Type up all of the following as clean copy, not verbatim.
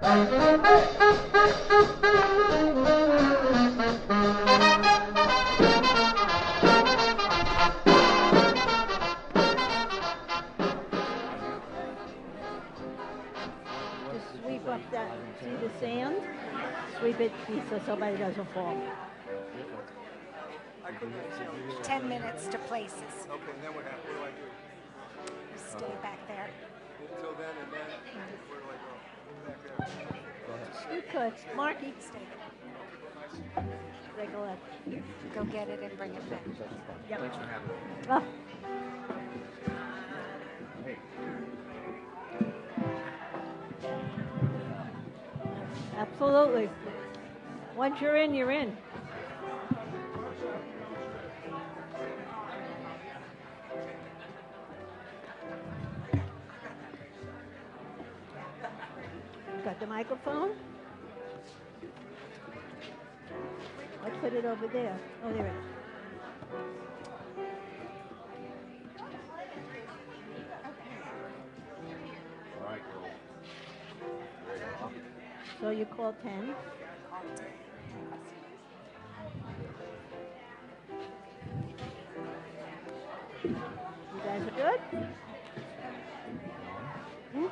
Sweep up that, see the sand? Sweep it so somebody doesn't fall. 10 minutes to places. Okay, and then what happens? What do I do? Stay back there. Until then, and then where do I go? Back there. You could. Marky. Take a look. Go get it and bring it back. Yep. Thanks for having me. Oh. Absolutely. Once you're in, you're in. Got the microphone? Let's put it over there. Oh, there it is. All right, girl. So you call 10. You guys are good? Hmm?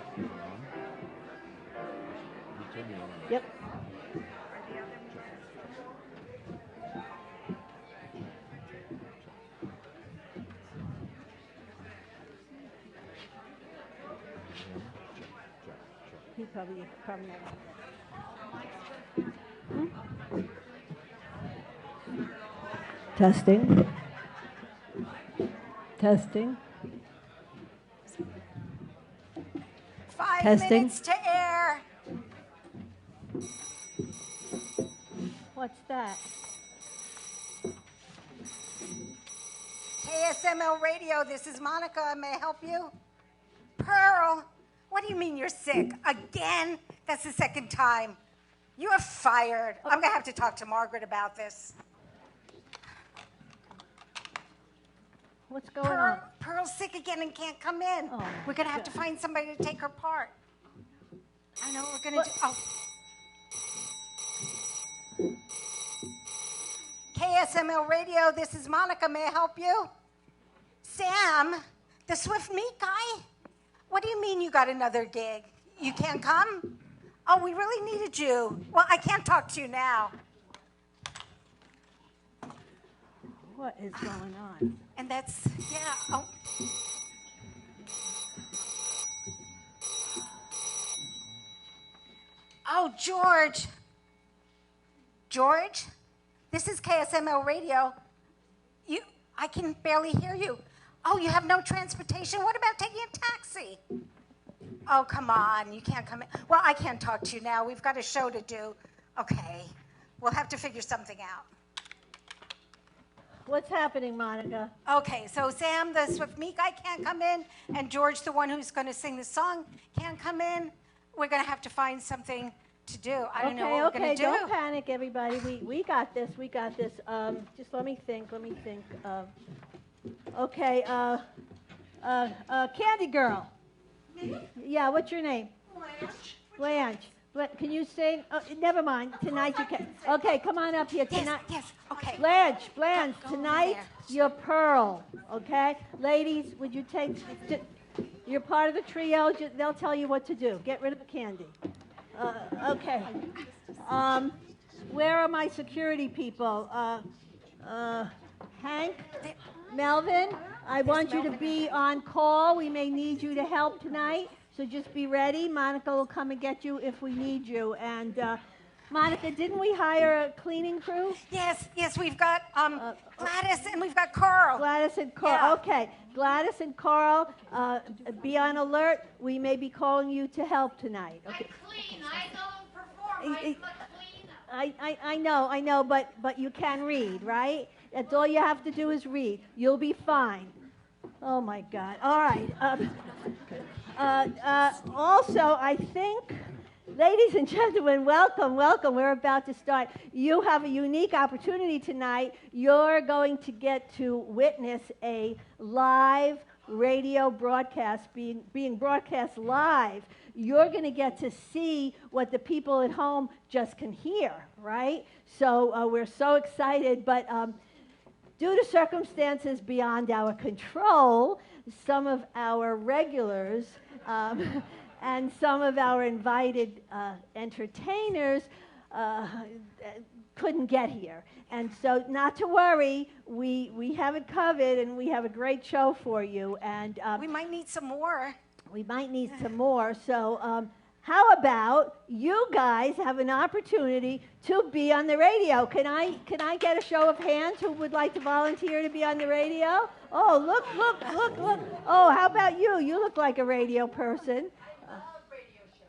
Yep. He probably not. Hmm? Testing. Testing. 5 Testing. minutes to air. What's that? KSML Radio, this is Monica. May I help you? Pearl, what do you mean you're sick? Again? That's the second time. You are fired. I'm going to have to talk to Margaret about this. What's going on? Pearl's sick again and can't come in. Oh, we're going to have to find somebody to take her part. I know what we're going to do. Oh. KSML Radio, this is Monica. May I help you? Sam, the Swift Meat guy? What do you mean you got another gig? You can't come? Oh, we really needed you. Well, I can't talk to you now. What is going on? And that's, yeah. Oh. Oh, George. George? This is KSML Radio. I can barely hear you. Oh, you have no transportation? What about taking a taxi? Oh, come on. You can't come in. Well, I can't talk to you now. We've got a show to do. Okay. We'll have to figure something out. What's happening, Monica? Okay, so Sam, the Swift Meat guy, can't come in, and George, the one who's going to sing the song, can't come in. We're going to have to find something to do. I don't know what we're going to do. Okay, don't panic, everybody. We got this. We got this. Just let me think. Okay, Candy Girl. Me? Yeah, what's your name? Blanche. Can you sing? Oh, never mind. Tonight you can. Okay, come on up here tonight. Yes, okay. Blanche, Go tonight you're Pearl, okay? Ladies, would you take, you're part of the trio. They'll tell you what to do. Get rid of the candy. Okay. Where are my security people? Hank? Melvin? I want you to be on call. We may need you to help tonight. So just be ready. Monica will come and get you if we need you. And Monica, didn't we hire a cleaning crew? Yes, we've got Gladys and we've got Carl. Gladys and Carl. Yeah. Okay. Gladys and Carl, be on alert. We may be calling you to help tonight. Okay. I clean. I don't perform. I look clean. I know, but you can read, right? That's all you have to do is read. You'll be fine. Oh my God. All right. Also, I think, ladies and gentlemen, welcome. We're about to start. You have a unique opportunity tonight. You're going to get to witness a live radio broadcast being broadcast live, you're going to get to see what the people at home just can hear, right? So we're so excited, but due to circumstances beyond our control, some of our regulars and some of our invited entertainers couldn't get here. And so not to worry, we have it covered, and we have a great show for you. And We might need some more. we might need some more. So how about you guys have an opportunity to be on the radio? Can I get a show of hands who would like to volunteer to be on the radio? Oh, look. Oh, how about you? You look like a radio person.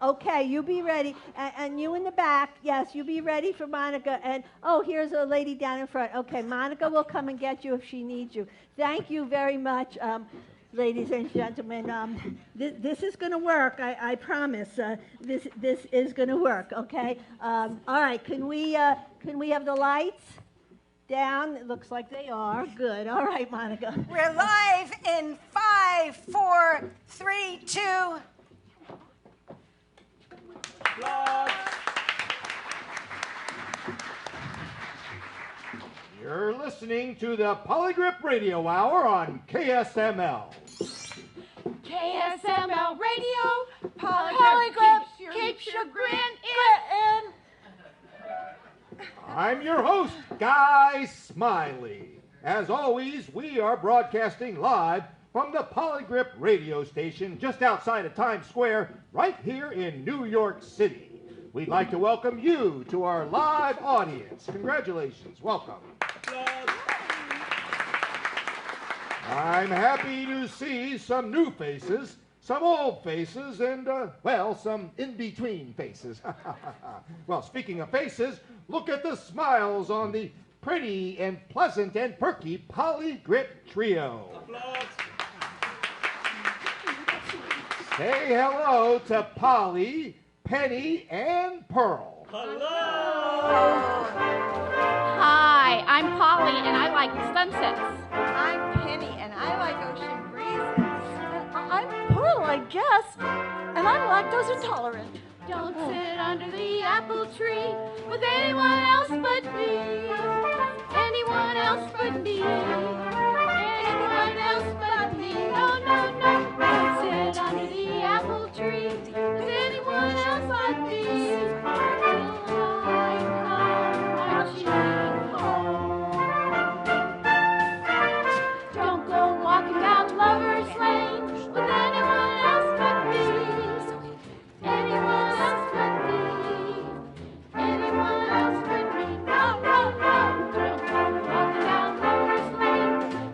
Okay, you be ready. And you in the back, yes, you be ready for Monica. And, oh, here's a lady down in front. Okay, Monica will come and get you if she needs you. Thank you very much, ladies and gentlemen. This is going to work, I promise. This is going to work, okay? All right, can we have the lights down? It looks like they are. Good. All right, Monica. We're live in 5, 4, 3, 2. You're listening to the Polygrip Radio Hour on KSML. KSML Radio, Polygrip keeps your grin in. I'm your host, Guy Smiley. As always, we are broadcasting live from the Polygrip radio station just outside of Times Square, right here in New York City. We'd like to welcome you to our live audience. Congratulations. Welcome. I'm happy to see some new faces, some old faces, and, well, some in-between faces. Well, speaking of faces, look at the smiles on the pretty and pleasant and perky Polygrip trio. Applause. Say hello to Polly, Penny, and Pearl. Hi, I'm Polly, and I like sunsets. I'm Penny, and I like ocean breezes. I'm Pearl, I guess, and I'm lactose intolerant. Don't sit under the apple tree with anyone else but me. Anyone else but me. Anyone else but me. No, no, no. Don't sit under the apple tree with anyone else but me. Till I come marching home. Don't go walking down Lover's Lane with anyone else but me. Anyone else but me. Anyone else but me. No, no, no. Don't go walking down Lover's Lane with anyone else but me.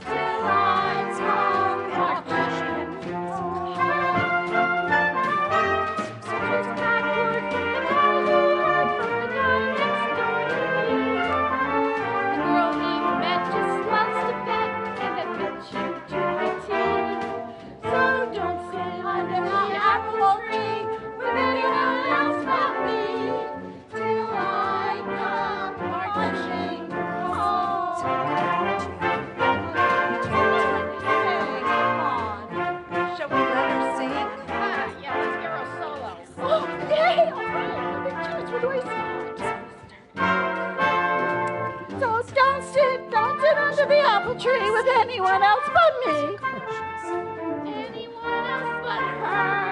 Till I come marching home. So just backward from the guy you heard from the guy next door to me. The girl he met just loves to bet and that fits you to a T. So don't sit under the apple tree with anyone else but me till I come marching home. Come on. Shall we let her sing? Yeah, let's give her a solo. Oh, yay! All right. Let me choose. Where do I start? So don't sit under the apple tree with anyone else but me. Anyone else but her.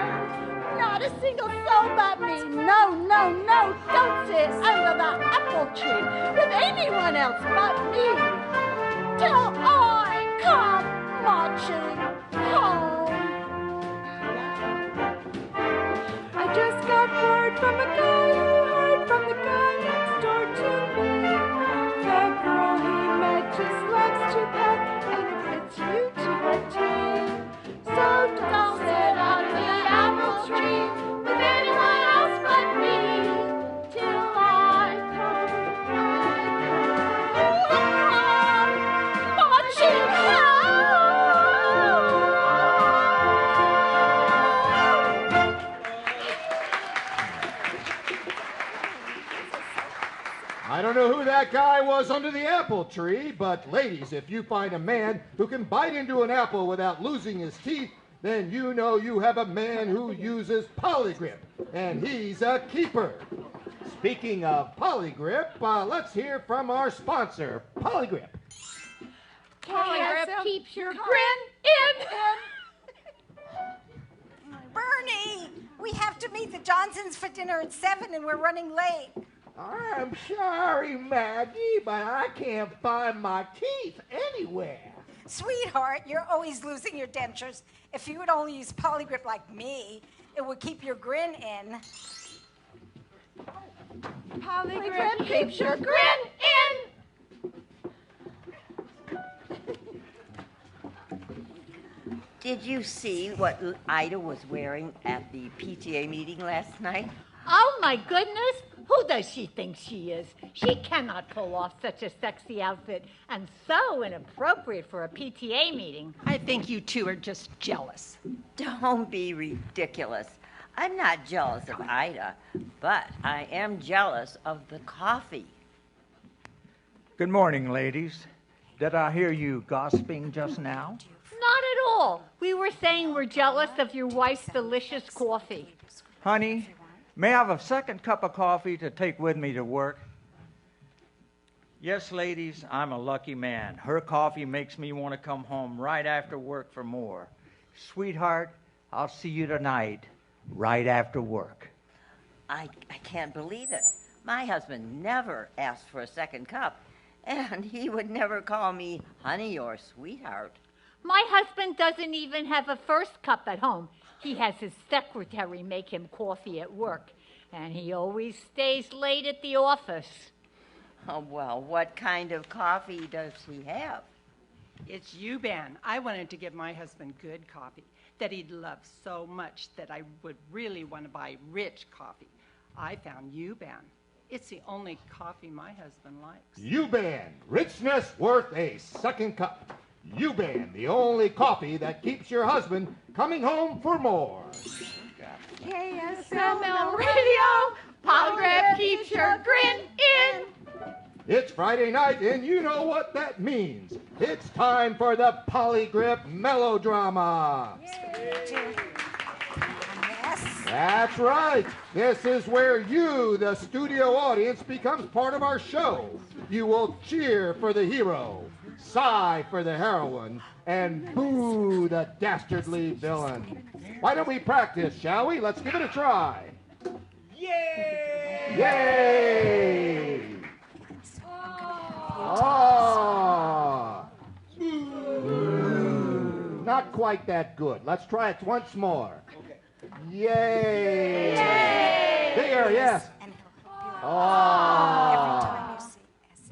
Not a single soul but me. No, no, no. Don't sit under the apple tree with anyone else but me. Till I come marching home. I just got word from a guy who heard from the guy next door to me. The girl he met just loves to pet and it fits you to a T. So don't sit under the apple tree With anyone else but me till I come marching home. don't know who that guy was under the apple tree, but ladies, if you find a man who can bite into an apple without losing his teeth, then you know you have a man who uses Polygrip, and he's a keeper. Speaking of Polygrip, let's hear from our sponsor, Polygrip. Polygrip keeps your grin in. Bernie, we have to meet the Johnsons for dinner at 7 and we're running late. I'm sorry, Maggie, but I can't find my teeth anywhere. Sweetheart, you're always losing your dentures. If you would only use Polygrip like me, it would keep your grin in. Polygrip keeps your grin in. Did you see what Ida was wearing at the PTA meeting last night? Oh, my goodness. Who does she think she is? She cannot pull off such a sexy outfit and so inappropriate for a PTA meeting. I think you two are just jealous. Don't be ridiculous. I'm not jealous of Ida, but I am jealous of the coffee. Good morning, ladies. Did I hear you gossiping just now? Not at all. We were saying we're jealous of your wife's delicious coffee. Honey, may I have a second cup of coffee to take with me to work? Yes, ladies, I'm a lucky man. Her coffee makes me want to come home right after work for more. Sweetheart, I'll see you tonight, right after work. I can't believe it. My husband never asked for a second cup, and he would never call me honey or sweetheart. My husband doesn't even have a first cup at home. He has his secretary make him coffee at work, and he always stays late at the office. Oh, well, what kind of coffee does he have? It's Yuban. I wanted to give my husband good coffee that he'd love so much that I would really want to buy rich coffee. I found Yuban. It's the only coffee my husband likes. Yuban, richness worth a second cup. Yuban, the only coffee that keeps your husband coming home for more. KSML Radio, Polygrip keeps your grin in. It's Friday night, and you know what that means. It's time for the Polygrip melodrama. Yes. That's right. This is where you, the studio audience, becomes part of our show. You will cheer for the hero, sigh for the heroine, and boo the dastardly villain. Why don't we practice, shall we? Let's give it a try. Yay! Yay! Oh! Not quite that good. Let's try it once more. Yay! Yay! Bigger, yes. Oh!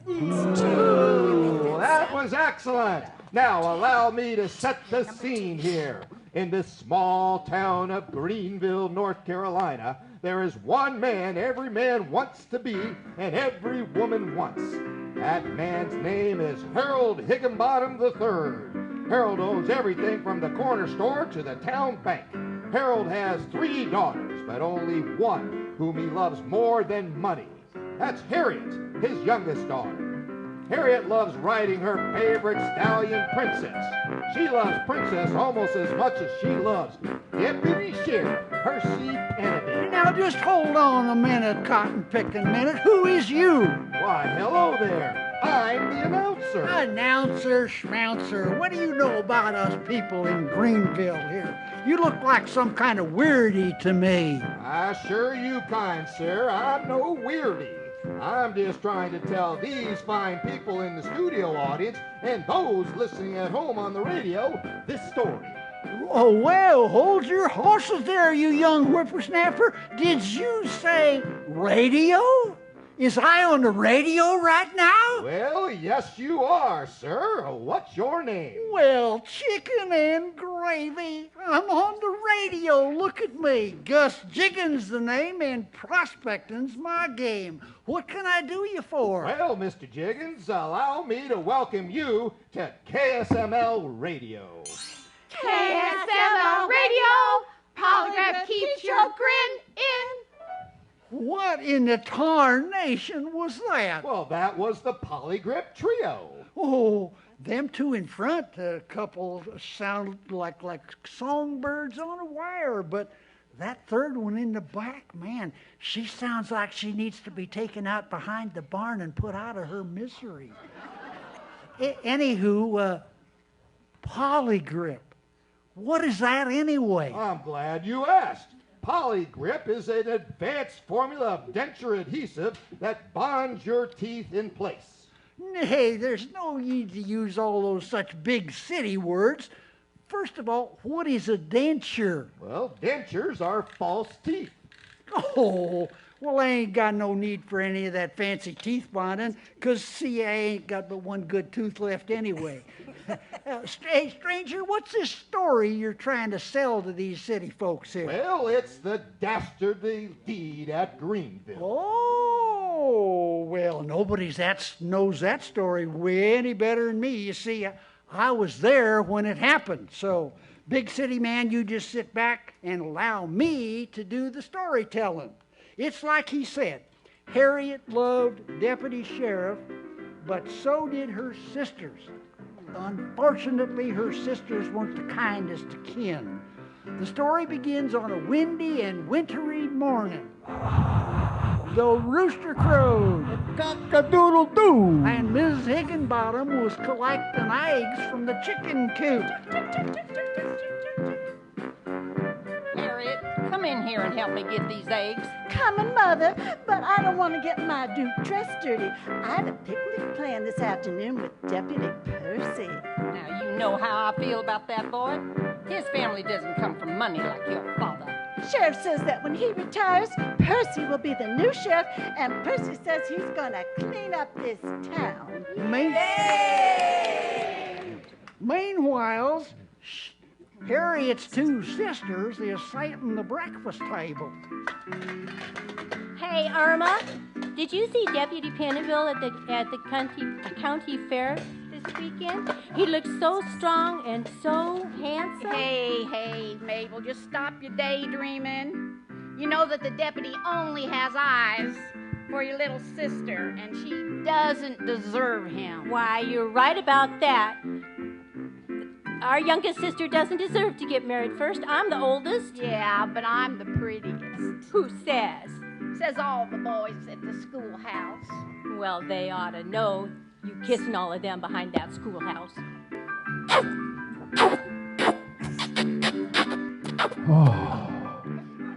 Ooh, that was excellent. Now allow me to set the scene here. In this small town of Greenville, North Carolina, there is one man every man wants to be and every woman wants. That man's name is Harold Higginbottom III. Harold owns everything from the corner store to the town bank. Harold has 3 daughters, but only one whom he loves more than money. That's Harriet, his youngest daughter. Harriet loves riding her favorite stallion, Princess. She loves Princess almost as much as she loves Deputy Sheriff Percy Penneby. Now just hold on a minute, cotton picking minute. Who is you? Why, hello there. I'm the announcer. Announcer, schmouncer. What do you know about us people in Greenville here? You look like some kind of weirdy to me. I assure you, kind sir, I'm no weirdy. I'm just trying to tell these fine people in the studio audience and those listening at home on the radio this story. Oh, well, hold your horses there, you young whippersnapper. Did you say radio? Is I on the radio right now? Well, yes, you are, sir. What's your name? Well, chicken and gravy. I'm on the radio. Look at me. Gus Jiggins the name, and prospecting's my game. What can I do you for? Well, Mr. Jiggins, allow me to welcome you to KSML Radio. KSML Radio, Polygrip keeps your grin in. Why, What in the tarnation was that? Well, that was the Polygrip Trio. Oh, them two in front, a couple sound like songbirds on a wire, but that third one in the back, man, she sounds like she needs to be taken out behind the barn and put out of her misery. Anywho, Polygrip. What is that anyway? I'm glad you asked. Polygrip is an advanced formula of denture adhesive that bonds your teeth in place. Nay, there's no need to use all those such big city words. First of all, what is a denture? Well, dentures are false teeth. Oh, well, I ain't got no need for any of that fancy teeth bonding, 'cause, see, I ain't got but one good tooth left anyway. Hey, stranger, what's this story you're trying to sell to these city folks here? Well, it's the dastardly deed at Greenville. Oh, well, nobody knows that story way any better than me. You see, I was there when it happened. So, big city man, you just sit back and allow me to do the storytelling. It's like he said, Harriet loved Deputy Sheriff, but so did her sisters. Unfortunately, her sisters weren't the kindest to kin. The story begins on a windy and wintry morning. The rooster crowed. Cock-a-doodle-doo. And Mrs. Higginbottom was collecting eggs from the chicken coop. Harriet, come in here and help me get these eggs. Coming, Mother, but I don't want to get my Duke dress dirty. I have a picnic planned this afternoon with Deputy Percy. Now, you know how I feel about that boy. His family doesn't come from money like your father. Sheriff says that when he retires, Percy will be the new sheriff, and Percy says he's going to clean up this town. Meanwhile, Harriet's two sisters is setting the breakfast table. Hey, Irma, did you see Deputy Penneville at the county fair this weekend? He looked so strong and so handsome. Hey, Mabel, just stop your daydreaming. You know that the deputy only has eyes for your little sister, and she doesn't deserve him. Why, you're right about that. Our youngest sister doesn't deserve to get married first. I'm the oldest. Yeah, but I'm the prettiest. Who says? Says all the boys at the schoolhouse. Well, they ought to know. You kissing all of them behind that schoolhouse.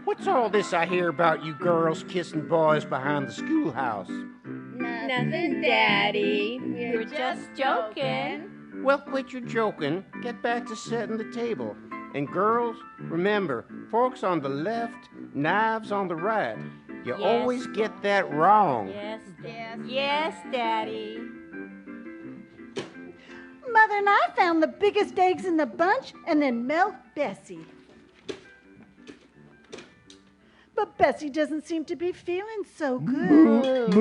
What's all this I hear about you girls kissing boys behind the schoolhouse? Nothing, Daddy. We're just joking. Well, quit your joking. Get back to setting the table. And girls, remember, forks on the left, knives on the right. You always get that wrong. Yes, Daddy. Mother and I found the biggest eggs in the bunch and then milked Bessie. But Bessie doesn't seem to be feeling so good.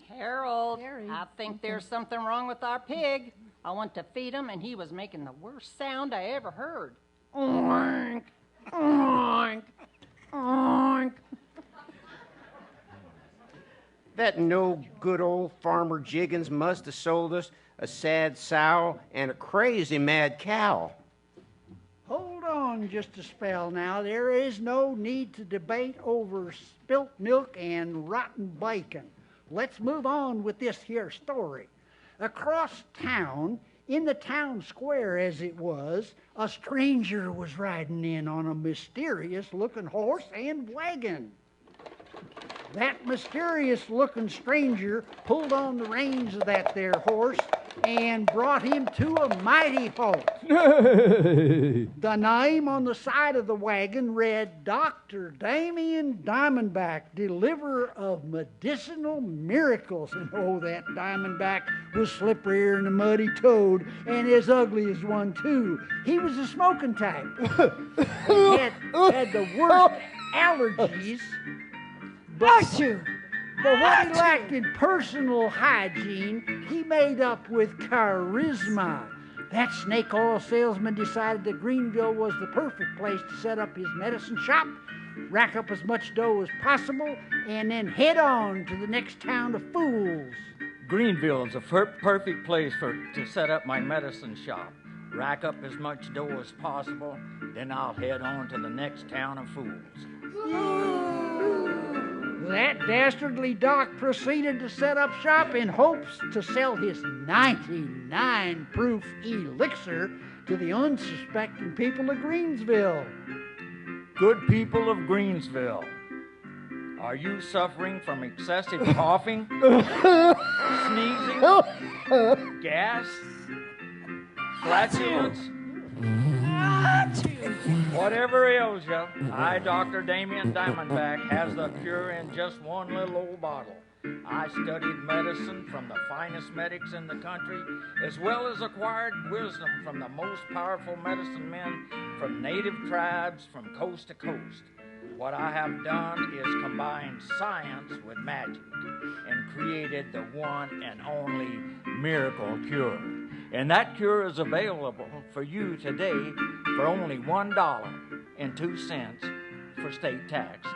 Harold, I think there's something wrong with our pig. I went to feed him, and he was making the worst sound I ever heard. Oink, oink, oink. That no good old Farmer Jiggins must have sold us a sad sow and a crazy mad cow. Hold on just a spell now. There is no need to debate over spilt milk and rotten bacon. Let's move on with this here story. Across town, in the town square as it was, a stranger was riding in on a mysterious-looking horse and wagon. That mysterious-looking stranger pulled on the reins of that there horse and brought him to a mighty halt. The name on the side of the wagon read Dr. Damien Diamondback, deliverer of medicinal miracles. And oh, that Diamondback was slipperier than a muddy toad and as ugly as one, too. He was a smoking type. had the worst allergies. But what he lacked in personal hygiene, he made up with charisma. That snake oil salesman decided that Greenville was the perfect place to set up his medicine shop, rack up as much dough as possible, and then head on to the next town of fools. Greenville is a perfect place to set up my medicine shop. Rack up as much dough as possible, then I'll head on to the next town of fools. That dastardly doc proceeded to set up shop in hopes to sell his 99 proof elixir to the unsuspecting people of Greensville. Good people of Greensville, are you suffering from excessive coughing, sneezing, gas, flatulence? Whatever ails you, I, Dr. Damien Diamondback, has the cure in just one little old bottle. I studied medicine from the finest medics in the country, as well as acquired wisdom from the most powerful medicine men from native tribes from coast to coast. What I have done is combined science with magic and created the one and only miracle cure. And that cure is available for you today for only $1.02 for state tax.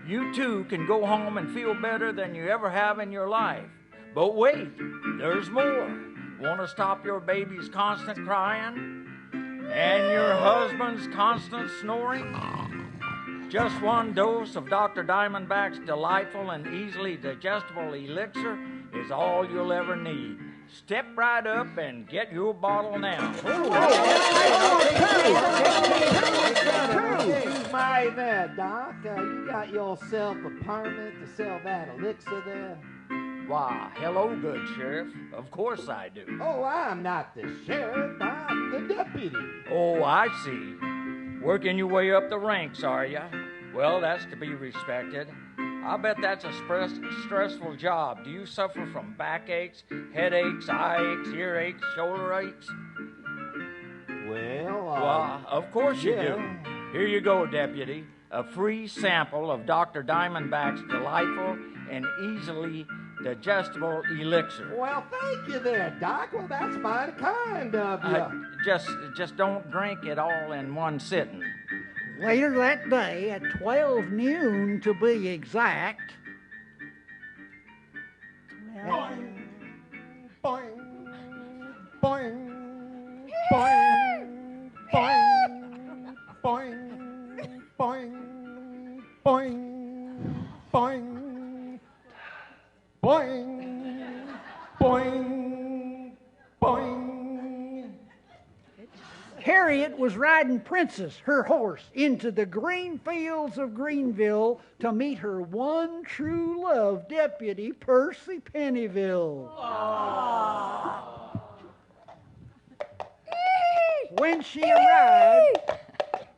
You too can go home and feel better than you ever have in your life. But wait, there's more. Want to stop your baby's constant crying and your husband's constant snoring? Just one dose of Dr. Diamondback's delightful and easily digestible elixir is all you'll ever need. Step right up and get your bottle now. My there, Doc. You got yourself a permit to sell that elixir there? Why, hello, good sheriff. Of course I do. Oh, I'm not the sheriff. I'm the deputy. Oh, I see. Working your way up the ranks, are ya? Well, that's to be respected. I bet that's a stressful job. Do you suffer from backaches, headaches, eye aches, ear aches, shoulder aches? Well, of course you do. Here you go, Deputy. A free sample of Dr. Diamondback's delightful and easily digestible elixir. Well, thank you there, Doc. Well, that's mighty kind of you. Just don't drink it all in one sitting. Later that day, at 12 noon to be exact, Boing, boing, boing, boing, boing, boing, boing, boing, boing, boing, boing, boing. Harriet was riding Princess, her horse, into the green fields of Greenville to meet her one true love, Deputy Percy Pennyville. When she arrived,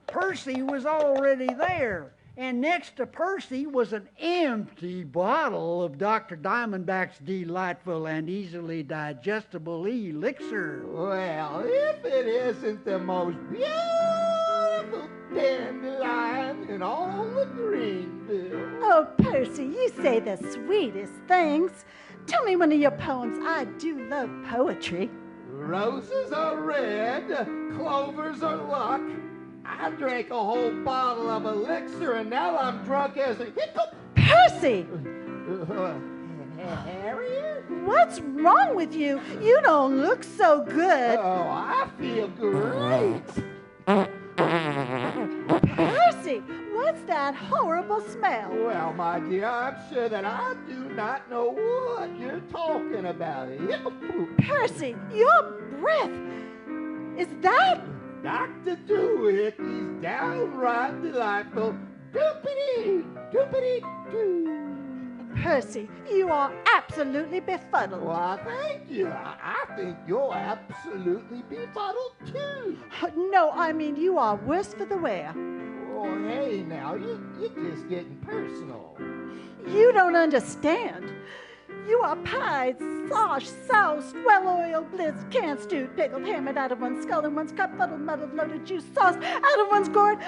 Percy was already there, and next to Percy was an empty bottle of Dr. Diamondback's delightful and easily digestible elixir. Well, if it isn't the most beautiful dandelion in all of Greenville. Oh, Percy, you say the sweetest things. Tell me one of your poems. I do love poetry. Roses are red, clovers are luck. I drank a whole bottle of elixir and now I'm drunk as a hiccup. Percy! Harriet? What's wrong with you? You don't look so good. Oh, I feel great. Percy, what's that horrible smell? Well, my dear, I'm sure that I do not know what you're talking about. Percy, your breath. Is that... Dr. Doohicky's downright delightful doopity-doo. Percy, you are absolutely befuddled. Why, thank you. I think you're absolutely befuddled, too. No, I mean you are worse for the wear. Oh, hey, now, you're just getting personal. You don't understand. You are pied, slosh, soused, well-oiled, blitzed, canned, stewed, pickled, hammered out of one's skull in one's cup, fuddled, muddled, loaded, juice, sauced out of one's gourd.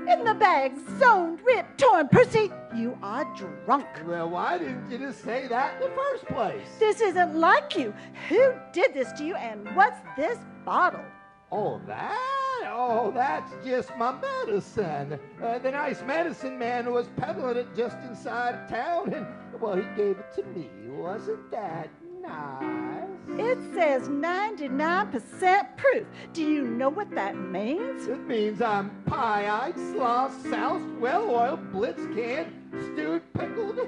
in the bag, zoned, ripped, torn. Percy, you are drunk. Well, why didn't you just say that in the first place? This isn't like you. Who did this to you, and what's this bottle? Oh, that? Oh, that's just my medicine. The nice medicine man who was peddling it just inside town, and, well, he gave it to me. Wasn't that nice? It says 99% proof. Do you know what that means? It means I'm pie-eyed, sloughed, soused, well-oiled, blitz-canned, stewed, pickled.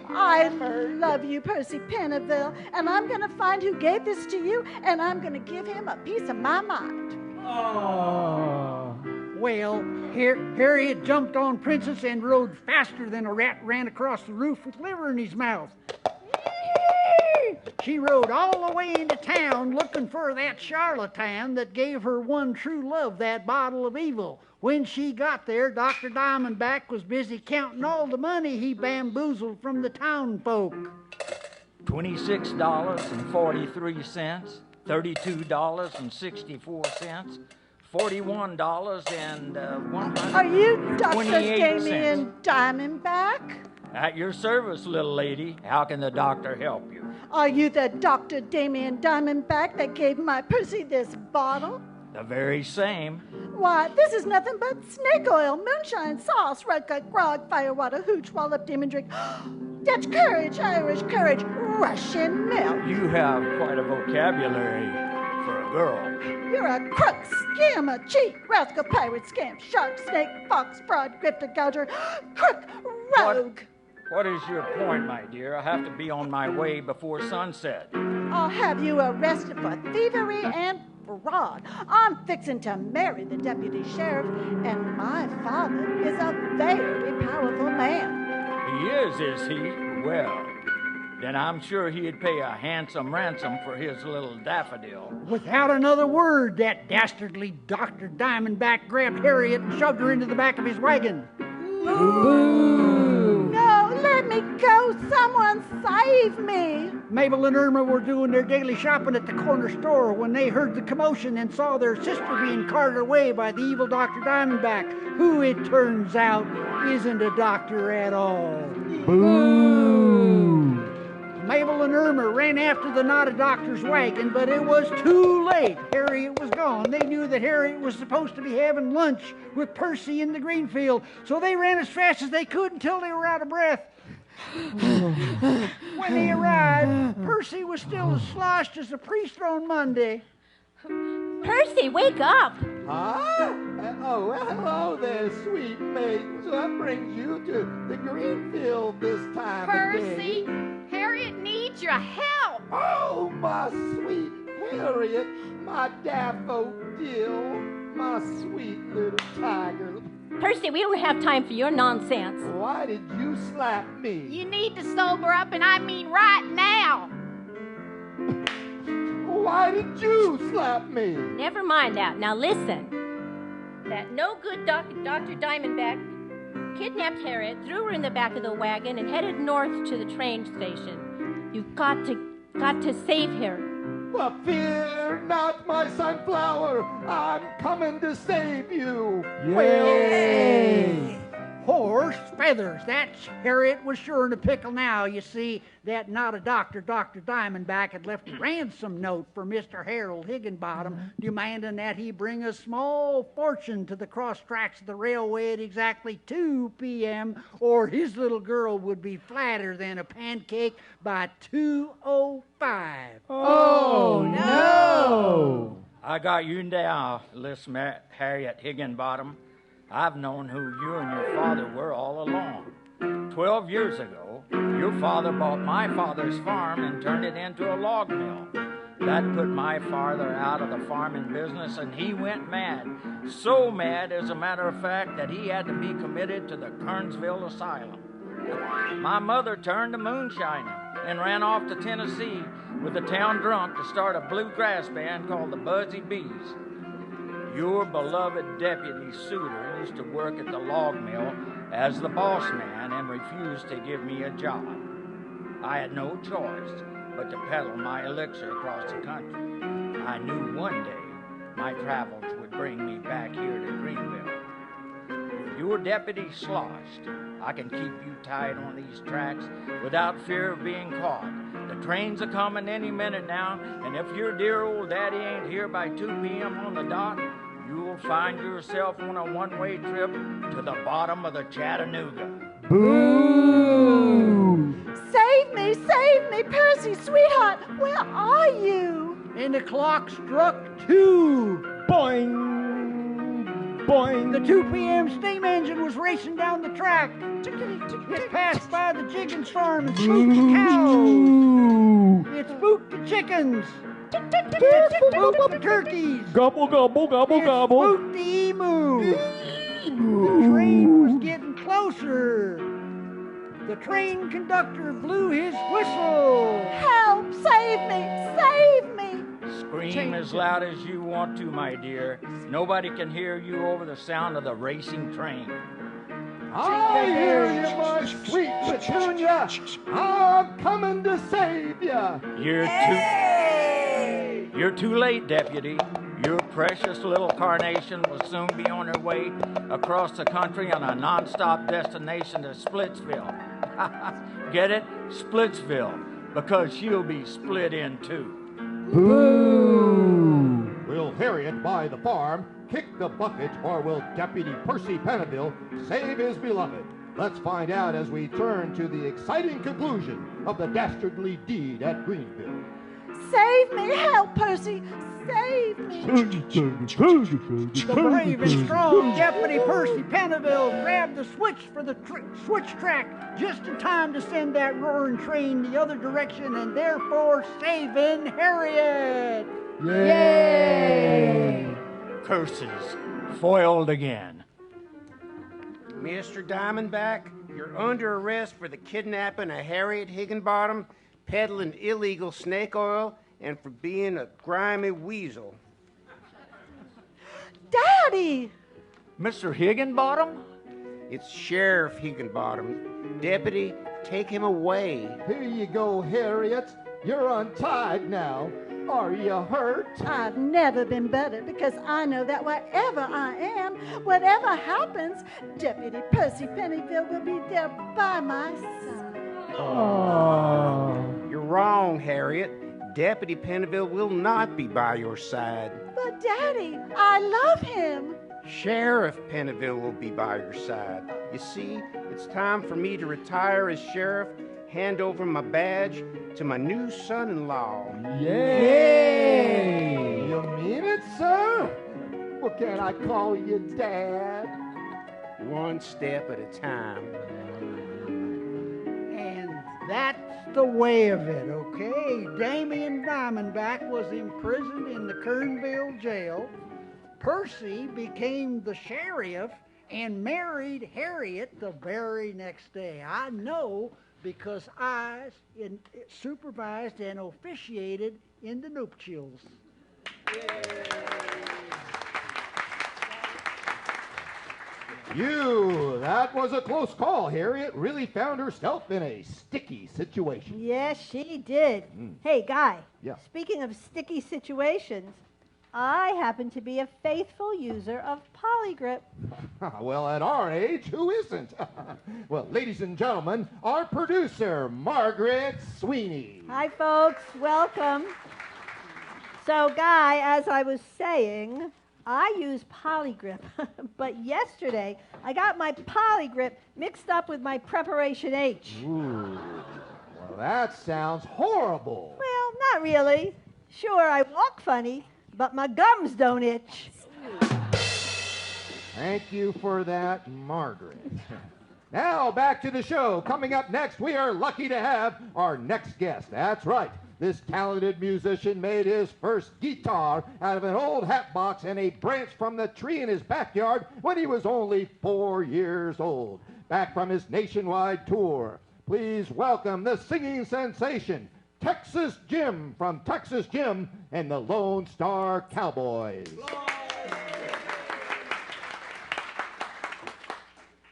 I love you, Percy Penneville, and I'm going to find who gave this to you, and I'm going to give him a piece of my mind. Oh. Well, Harriet jumped on Princess and rode faster than a rat ran across the roof with liver in his mouth. She rode all the way into town looking for that charlatan that gave her one true love, that bottle of evil. When she got there, Dr. Diamondback was busy counting all the money he bamboozled from the town folk. $26.43, $32.64, $41 and Are you Dr. 28 Damien cents. Diamondback? At your service, little lady. How can the doctor help you? Are you the Dr. Damien Diamondback that gave my Percy this bottle? The very same. Why, this is nothing but snake oil, moonshine, sauce, red gut, grog, firewater, hooch, wallop, demon drink, Dutch courage, Irish courage, Russian milk. You have quite a vocabulary for a girl. You're a crook, scammer, cheat, rascal, pirate, scamp, shark, snake, fox, fraud, grifter, gouger, crook, rogue. What is your point, my dear? I have to be on my way before sunset. I'll have you arrested for thievery and fraud. I'm fixing to marry the deputy sheriff, and my father is a very powerful man. He is he? Well, then I'm sure he'd pay a handsome ransom for his little daffodil. Without another word, that dastardly Dr. Diamondback grabbed Harriet and shoved her into the back of his wagon. Boo! No, let me go. Someone save me. Mabel and Irma were doing their daily shopping at the corner store when they heard the commotion and saw their sister being carted away by the evil Dr. Diamondback, who, it turns out, isn't a doctor at all. Boo! Mabel and Irma ran after the not-a-doctor's wagon, but it was too late. Harriet was gone. They knew that Harriet was supposed to be having lunch with Percy in the green field, so they ran as fast as they could until they were out of breath. When they arrived, Percy was still as sloshed as a priest on Monday. Percy, wake up! Huh? Oh, well, hello there, sweet maidens. What brings you to the green field this time of day? Percy, Harriet needs your help. Oh, my sweet Harriet, my daffodil, my sweet little tiger. Percy, we don't have time for your nonsense. Why did you slap me? You need to sober up, and I mean right now. Why did you slap me? Never mind that. Now listen. That no-good Dr. Diamondback kidnapped Harriet, threw her in the back of the wagon, and headed north to the train station. You've got to save her. Well, fear not, my sunflower. I'm coming to save you. Yay! Horse feathers. That Harriet was sure in a pickle now. You see, that not-a-doctor, Dr. Diamondback, had left a ransom note for Mr. Harold Higginbottom, demanding that he bring a small fortune to the cross tracks of the railway at exactly 2 p.m., or his little girl would be flatter than a pancake by 2:05. Oh, no! I got you down, Miss Harriet Higginbottom. I've known who you and your father were all along. 12 years ago, your father bought my father's farm and turned it into a log mill. That put my father out of the farming business, and he went mad. So mad, as a matter of fact, that he had to be committed to the Kernsville Asylum. My mother turned to moonshining and ran off to Tennessee with the town drunk to start a bluegrass band called the Buzzy Bees. Your beloved deputy suitor used to work at the log mill as the boss man and refused to give me a job. I had no choice but to peddle my elixir across the country. I knew one day my travels would bring me back here to Greenville. Your Your deputy sloshed. I can keep you tied on these tracks without fear of being caught. The trains are coming any minute now, and if your dear old daddy ain't here by 2 p.m. on the dot, you'll find yourself on a one-way trip to the bottom of the Chattanooga. Boo! Save me, Percy, sweetheart, where are you? And the clock struck 2. Boing! Boing! The 2 p.m. steam engine was racing down the track. It passed by the chicken farm and spooked the cows. It spooked the chickens. It spooked the turkeys. Gobble, gobble, gobble, gobble. It spooked the emu. The train was getting closer. The train conductor blew his whistle. Help! Save me! Save me! Scream as loud as you want to, my dear. Nobody can hear you over the sound of the racing train. I hear you, my sweet Petunia. I'm coming to save you. You're too late, deputy. Your precious little carnation will soon be on her way across the country on a non-stop destination to Splitsville. Get it? Splitsville. Because she'll be split in two. Boo! Will Harriet buy the farm, kick the bucket, or will Deputy Percy Penneville save his beloved? Let's find out as we turn to the exciting conclusion of the dastardly deed at Greenville. Save me! Help, Percy! Save me! The brave and strong Deputy Percy Penneville grabbed the switch for the switch track just in time to send that roaring train the other direction and therefore saving Harriet. Yay! Curses. Foiled again. Mr. Diamondback, you're under arrest for the kidnapping of Harriet Higginbottom, peddling illegal snake oil, and for being a grimy weasel. Daddy! Mr. Higginbottom? It's Sheriff Higginbottom. Deputy, take him away. Here you go, Harriet. You're untied now. Are you hurt? I've never been better because I know that wherever I am, whatever happens, Deputy Percy Penneville will be there by my side. Oh. You're wrong, Harriet. Deputy Penneville will not be by your side. But, Daddy, I love him. Sheriff Penneville will be by your side. You see, it's time for me to retire as sheriff, hand over my badge to my new son-in-law. Yay! You mean it, sir? Well, can I call you Dad? One step at a time. And that's the way of it, okay? Damien Diamondback was imprisoned in the Kernville jail. Percy became the sheriff and married Harriet the very next day. I know because I supervised and officiated in the nuptials. That was a close call. Harriet really found herself in a sticky situation. Yes, she did. Hey, Guy. Yeah. Speaking of sticky situations, I happen to be a faithful user of Polygrip. Well, at our age, who isn't? Well, ladies and gentlemen, our producer, Margaret Sweeney. Hi, folks. Welcome. So, Guy, as I was saying, I use Polygrip, but yesterday I got my Polygrip mixed up with my Preparation H. Ooh, well, that sounds horrible. Well, not really. Sure, I walk funny, but my gums don't itch. Thank you for that, Margaret. Now, back to the show. Coming up next, we are lucky to have our next guest. That's right. This talented musician made his first guitar out of an old hat box and a branch from the tree in his backyard when he was only 4 years old. Back from his nationwide tour, please welcome the singing sensation, Texas Jim from Texas Jim and the Lone Star Cowboys.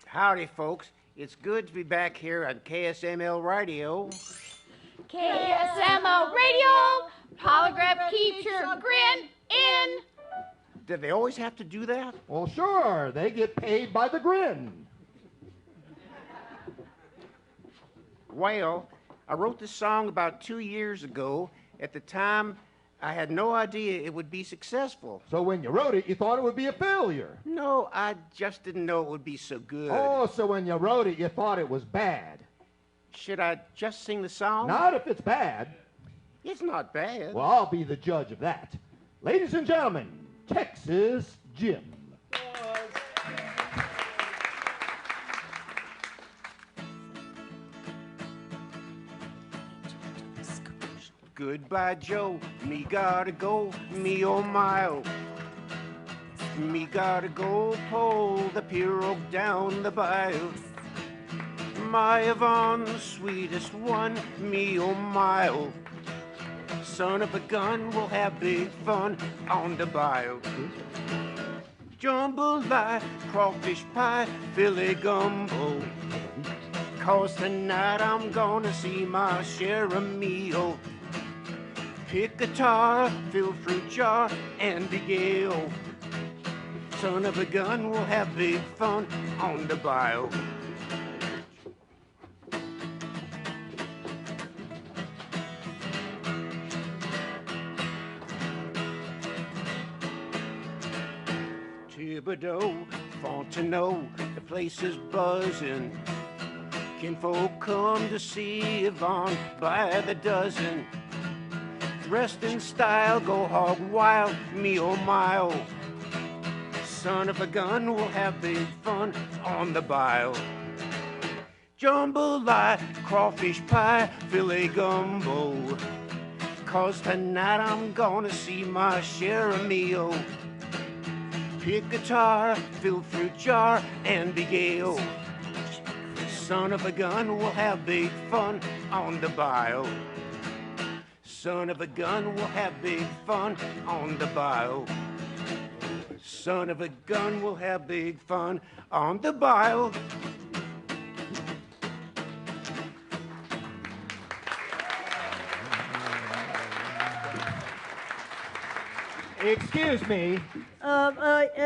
Howdy, folks. It's good to be back here on KSML Radio. KSMO Radio, Polygrip keeps your grin in. Do they always have to do that? Well, sure. They get paid by the grin. Well, I wrote this song about 2 years ago. At the time, I had no idea it would be successful. So when you wrote it, you thought it would be a failure? No, I just didn't know it would be so good. Oh, so when you wrote it, you thought it was bad? Should I just sing the song? Not if it's bad. It's not bad. Well, I'll be the judge of that. Ladies and gentlemen, Texas Jim. Goodbye, Joe. Me gotta go, me oh my oh. Me gotta go pull the pirogue down the bayou. My Yvonne, the sweetest one, me oh my oh. Son of a gun, we'll have big fun on the bayou. Jambalaya, crawfish pie, Philly gumbo. 'Cause tonight I'm gonna see my share of meal. Pick guitar, fill fruit jar, and big ale. Son of a gun, we'll have big fun on the bayou. Thibodeau, Fontenot, the place is buzzing. Kinfolk come to see Yvonne by the dozen. Dressed in style, go hog wild, me oh my oh. Son of a gun, we'll have big fun on the bayou. Jambalaya, crawfish pie, Philly gumbo. 'Cause tonight I'm gonna see my share of meal. Pick guitar, fill fruit jar, and big ale. Son of a gun, we'll have big fun on the bayou. Son of a gun, we'll have big fun on the bayou. Son of a gun, we'll have big fun on the bayou. Excuse me.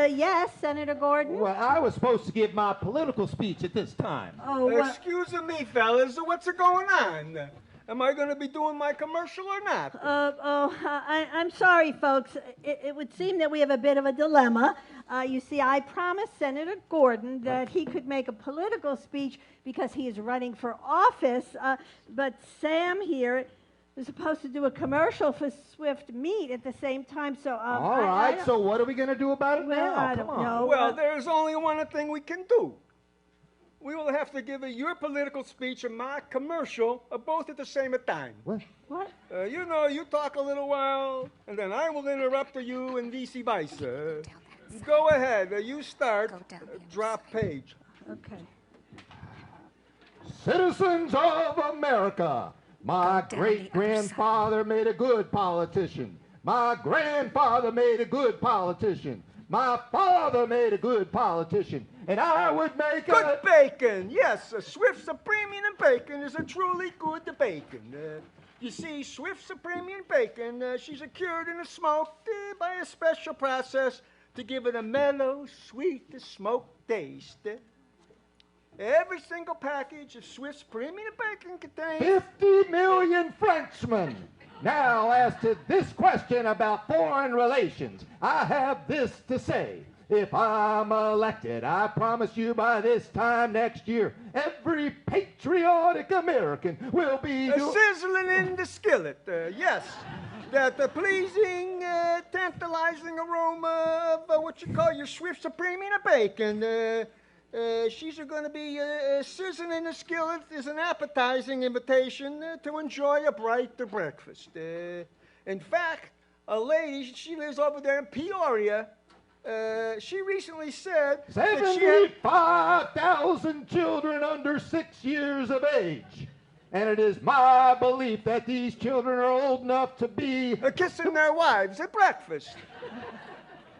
Yes, Senator Gordon? Well, I was supposed to give my political speech at this time. Oh, Excuse me, fellas. What's going on? Am I going to be doing my commercial or not? I'm sorry, folks. It would seem that we have a bit of a dilemma. You see, I promised Senator Gordon that he could make a political speech because he is running for office, but Sam here is supposed to do a commercial for Swift Meat at the same time, so... All right, so what are we going to do about it now? I don't know. Well, there's only one thing we can do. We will have to give your political speech and my commercial both at the same time. What? What? You know, you talk a little while, and then I will interrupt you and vice versa. Go ahead. You start. Drop page. Okay. Citizens of America, my great-grandfather made a good politician. My grandfather made a good politician. My father made a good politician. And I would make good bacon. Yes, Swift's Premium Bacon is a truly good bacon. You see, Swift's Premium Bacon, she's cured and smoked by a special process to give it a mellow, sweet, smoked taste. Every single package of Swift's Premium Bacon contains 50 million Frenchmen. Now, as to this question about foreign relations, I have this to say. If I'm elected, I promise you by this time next year, every patriotic American will be... sizzling in the skillet, yes. That pleasing, tantalizing aroma of what you call your Swift's Premium Bacon. She's going to be sizzling in the skillet is an appetizing invitation to enjoy a bright breakfast. In fact, a lady, she lives over there in Peoria. She recently said 75,000 children under 6 years of age. And it is my belief that these children are old enough to be... kissing their wives at breakfast.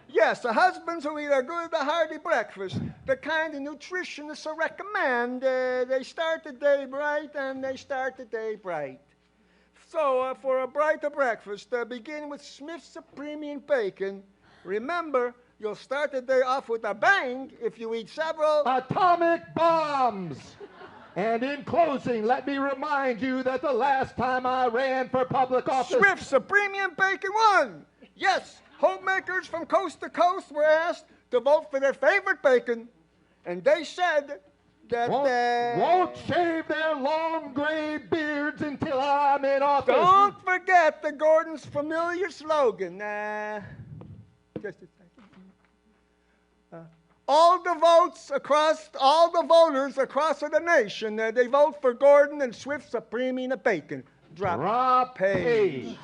Yes, the husbands who eat a good, hearty breakfast, the kind of nutritionists recommend. They start the day bright and they start the day bright. So, for a brighter breakfast, begin with Smith's Premium Bacon, Remember, you'll start the day off with a bang if you eat several atomic bombs. And in closing, let me remind you that the last time I ran for public office... Swift's Premium Bacon won. Yes, homemakers from coast to coast were asked to vote for their favorite bacon, and they said that won't shave their long gray beards until I'm in office. Don't forget the Gordon's familiar slogan. Just a second. All the voters across the nation, they vote for Gordon and Swift's Premium Bacon. Drop page.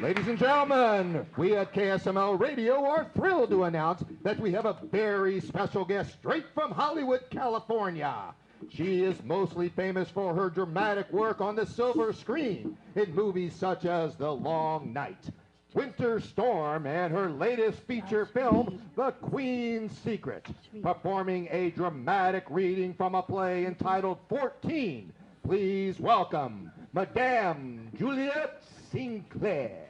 Ladies and gentlemen, we at KSML Radio are thrilled to announce that we have a very special guest straight from Hollywood, California. She is mostly famous for her dramatic work on the silver screen in movies such as The Long Night, Winter Storm, and her latest feature film, The Queen's Secret, performing a dramatic reading from a play entitled 14. Please welcome Madame Juliet Sinclair.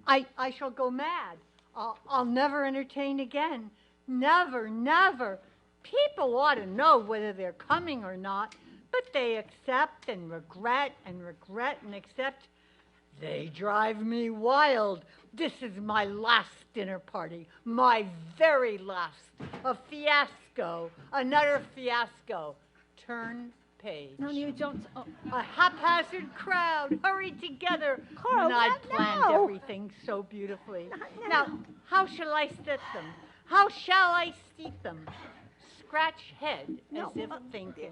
I shall go mad. I'll never entertain again. Never, never. People ought to know whether they're coming or not, but they accept and regret and regret and accept. They drive me wild. This is my last dinner party, my very last. A fiasco, another fiasco. Turn page. No, you don't. Oh. A haphazard crowd hurried together Carl, when I not planned now. everything so beautifully. Now, how shall I sit them? How shall I seat them? Scratch head as if thinking.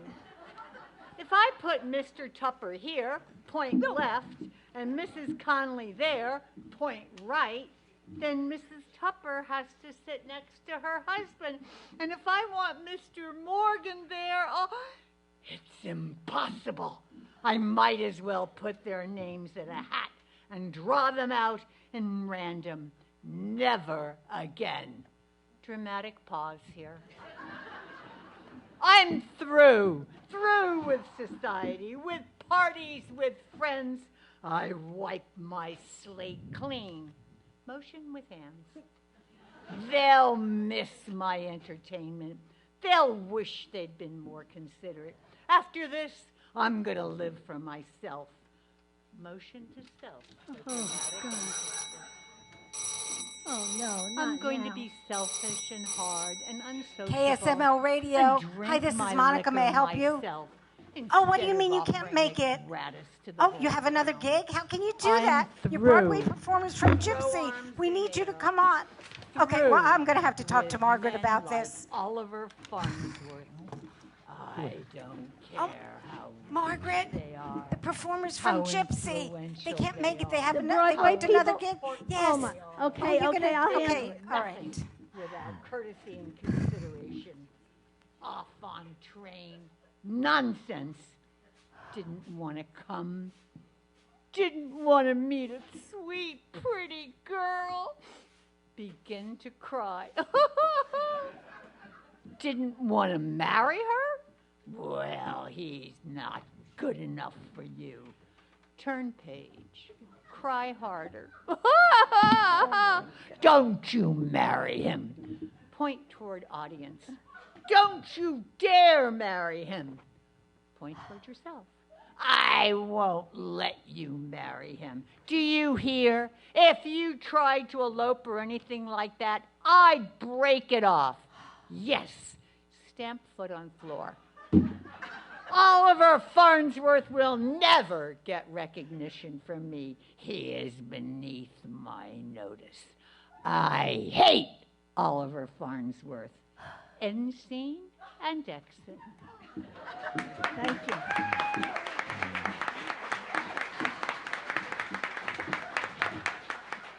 If I put Mr. Tupper here, point left, and Mrs. Conley there, point right, then Mrs. Tupper has to sit next to her husband. And if I want Mr. Morgan there, oh, it's impossible. I might as well put their names in a hat and draw them out in random. Never again. Dramatic pause here. I'm through with society, with parties, with friends. I wipe my slate clean. Motion with hands. They'll miss my entertainment. They'll wish they'd been more considerate. After this, I'm going to live for myself. Motion to self. Oh, God. Oh, no, I'm not going now. to be selfish and hard and unsociable. KSML Radio. and drink Hi, this is my Monica. May I liquor help you? myself, Oh, what do you instead mean of you can't offering make it? gratis to the Oh, whole you have another gig? How can you do I'm that? Your through. Broadway performance from Gypsy. We need you to come on. Okay, well, I'm going to have to talk to Margaret about this. Oliver Farnsworth. I don't care how Margaret, they are. the performers from How Gypsy. influential They can't they make it. They have The they Broadway booked another people? gig. Yes. Oh, my. Okay, you're okay, gonna- I'll handle okay, it. all right. Without courtesy and consideration. Off on train. Nonsense. Didn't want to come. Didn't want to meet a sweet, pretty girl. Begin to cry. Didn't want to marry her? Well, he's not good enough for you. Turn page. Cry harder. Don't you marry him. Point toward audience. Don't you dare marry him. Point toward yourself. I won't let you marry him. Do you hear? If you tried to elope or anything like that, I'd break it off. Yes. Stamp foot on floor. Oliver Farnsworth will never get recognition from me. He is beneath my notice. I hate Oliver Farnsworth. End scene and exit. Thank you.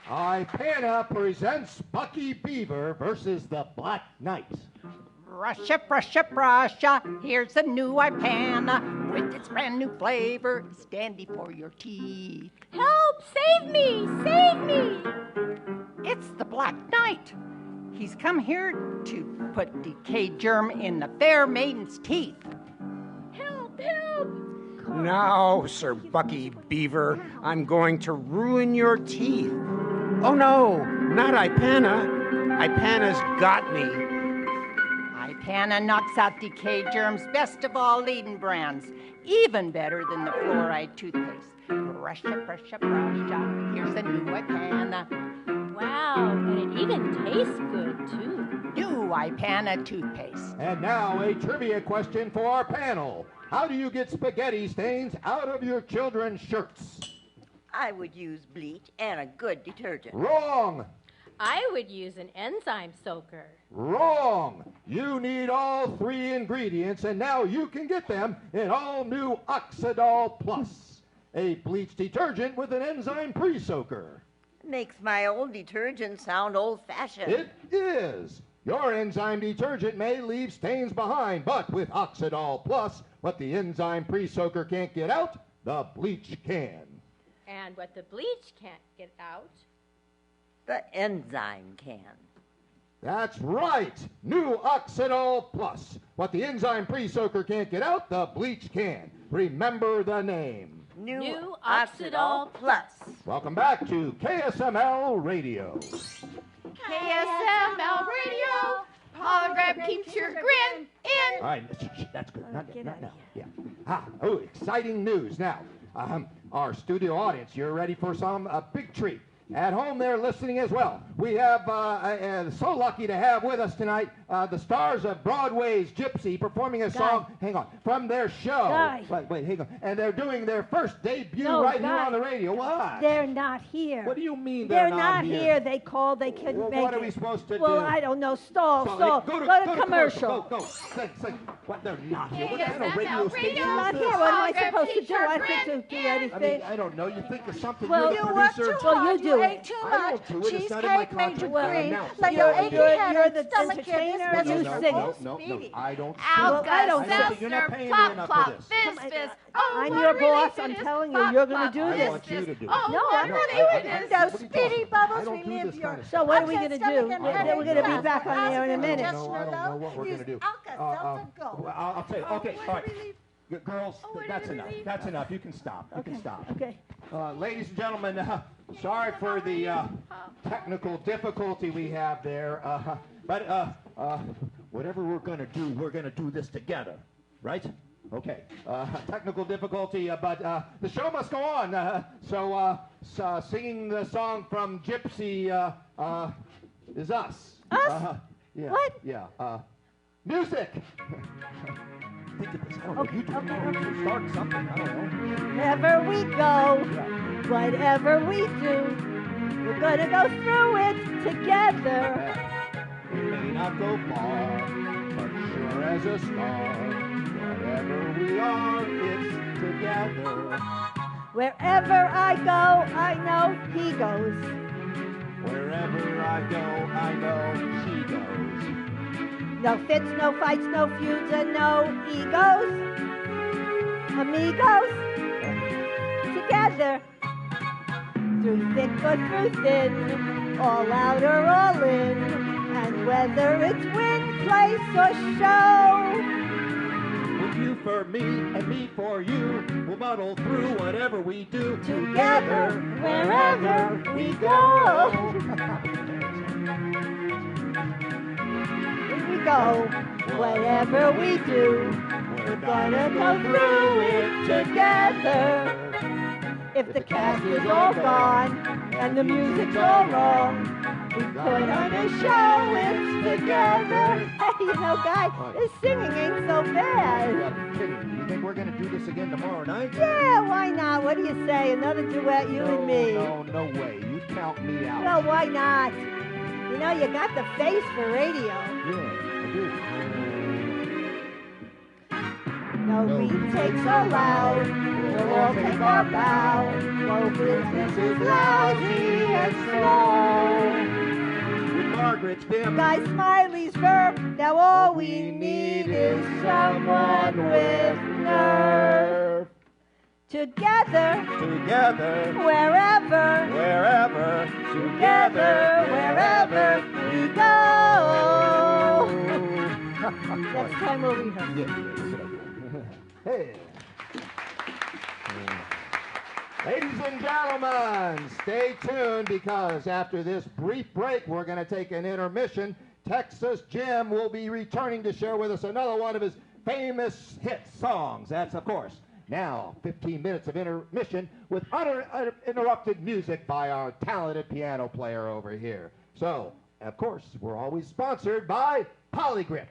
IPANA presents Bucky Beaver versus the Black Knight. Russia, Russia, Russia, here's a new IPANA with its brand new flavor. Stand before your teeth. Help! Save me! Save me! It's the Black Knight. He's come here to put decayed germ in the fair maiden's teeth. help! No, Sir Bucky Beaver. I'm going to ruin your teeth. Oh, no, not Ipana. Ipana's got me. Ipana knocks out decayed germs, best of all leading brands. Even better than the fluoride toothpaste. Brush up, brush up, brush up. Here's the new Ipana. Wow, and it even tastes good, too. New Ipana toothpaste. And now a trivia question for our panel. How do you get spaghetti stains out of your children's shirts? I would use bleach and a good detergent. Wrong. I would use an enzyme soaker. Wrong. You need all 3 ingredients, and now you can get them in all new Oxidol Plus, a bleach detergent with an enzyme pre-soaker. Makes my old detergent sound old-fashioned. It is. Your enzyme detergent may leave stains behind, but with Oxidol Plus, what the enzyme pre-soaker can't get out, the bleach can. And what the bleach can't get out, the enzyme can. That's right. New Oxidol Plus. What the enzyme pre-soaker can't get out, the bleach can. Remember the name. New Oxidol Plus. Welcome back to KSML Radio. KSML Radio. Polygrip keeps your grin in. All right, that's good. Not now. Yeah. Exciting news. Now, our studio audience, you're ready for some big treat. At home, they're listening as well. We have so lucky to have with us tonight the stars of Broadway's Gypsy performing a song. Hang on, from their show. Wait, hang on. And they're doing their first debut here on the radio. What? They're not here. What do you mean they're not here? They called. They couldn't make it. What are we supposed to do? Well, I don't know. Stall. Go to commercial. Go. Sing. What? They're not here. What kind of radio station They're is not this? here. What am I supposed to do? I think to do anything. I don't know. You think of something. Well, you're the you work producer. too hard. You do ate too I much. don't do it. It's not in my Cheesecake made you contract. green. Now, Like your achy head You're and the stomach entertainer here. and you sing. No, I don't Alka I don't Seltzer, You're not paying me plop, enough plop, for this. fizz, fizz. Oh, I'm what your a boss. relief I'm it is. telling you, Plop, you're going plop, to do I this. want you to do it. Oh, No, what I'm a not relief doing it it. is. Those What are you speedy talking about? bubbles I don't do relieve this your kind of So what are we going to upset do? stomach and We're headache. going to be back on air in a minute. I don't know what we're going to do. Alka Seltzer Gold. I'll tell you. Okay, all right. Girls, what a that's enough. relief. That's enough. You can stop. You can stop. Okay. Ladies and gentlemen, sorry for the technical difficulty we have there. But whatever we're going to do this together, right? Okay. Technical difficulty, but the show must go on. So singing the song from Gypsy is us. Us? Yeah. What? Yeah. Music. Think of this. I don't know. You start something. I don't know. Wherever we go, whatever we do, we're gonna go through it together. We may not go far, but sure as a star. Wherever we are, it's together. Wherever I go, I know he goes. Wherever I go, I know she goes. No fits, no fights, no feuds, and no egos. Amigos, together. Through thick or through thin, all out or all in. And whether it's win, place, or show. With you for me and me for you, we'll muddle through whatever we do. Together, wherever we go. Here we go. Whatever we do, we're gonna go through it together. If the cast is all gone and the music's all wrong, we put on a show, it's together. Hey, you know, guy, this singing ain't so bad. You think we're going to do this again tomorrow night? Yeah, why not? What do you say? Another duet, you and me. No way. You count me out. Well, why not? You know, you got the face for radio. Yeah, I do. No retakes allowed. We'll all take our bow. No business is lousy and slow. With Margaret's bim. Guy Smiley's verb. Now all we need is someone with nerve. Together. Together. Wherever. Wherever. Together. Wherever we go. Next time we'll rehearse. Hey. Ladies and gentlemen, stay tuned because after this brief break, we're going to take an intermission. Texas Jim will be returning to share with us another one of his famous hit songs. That's, of course, now 15 minutes of intermission with uninterrupted music by our talented piano player over here. So, of course, we're always sponsored by Polygrip.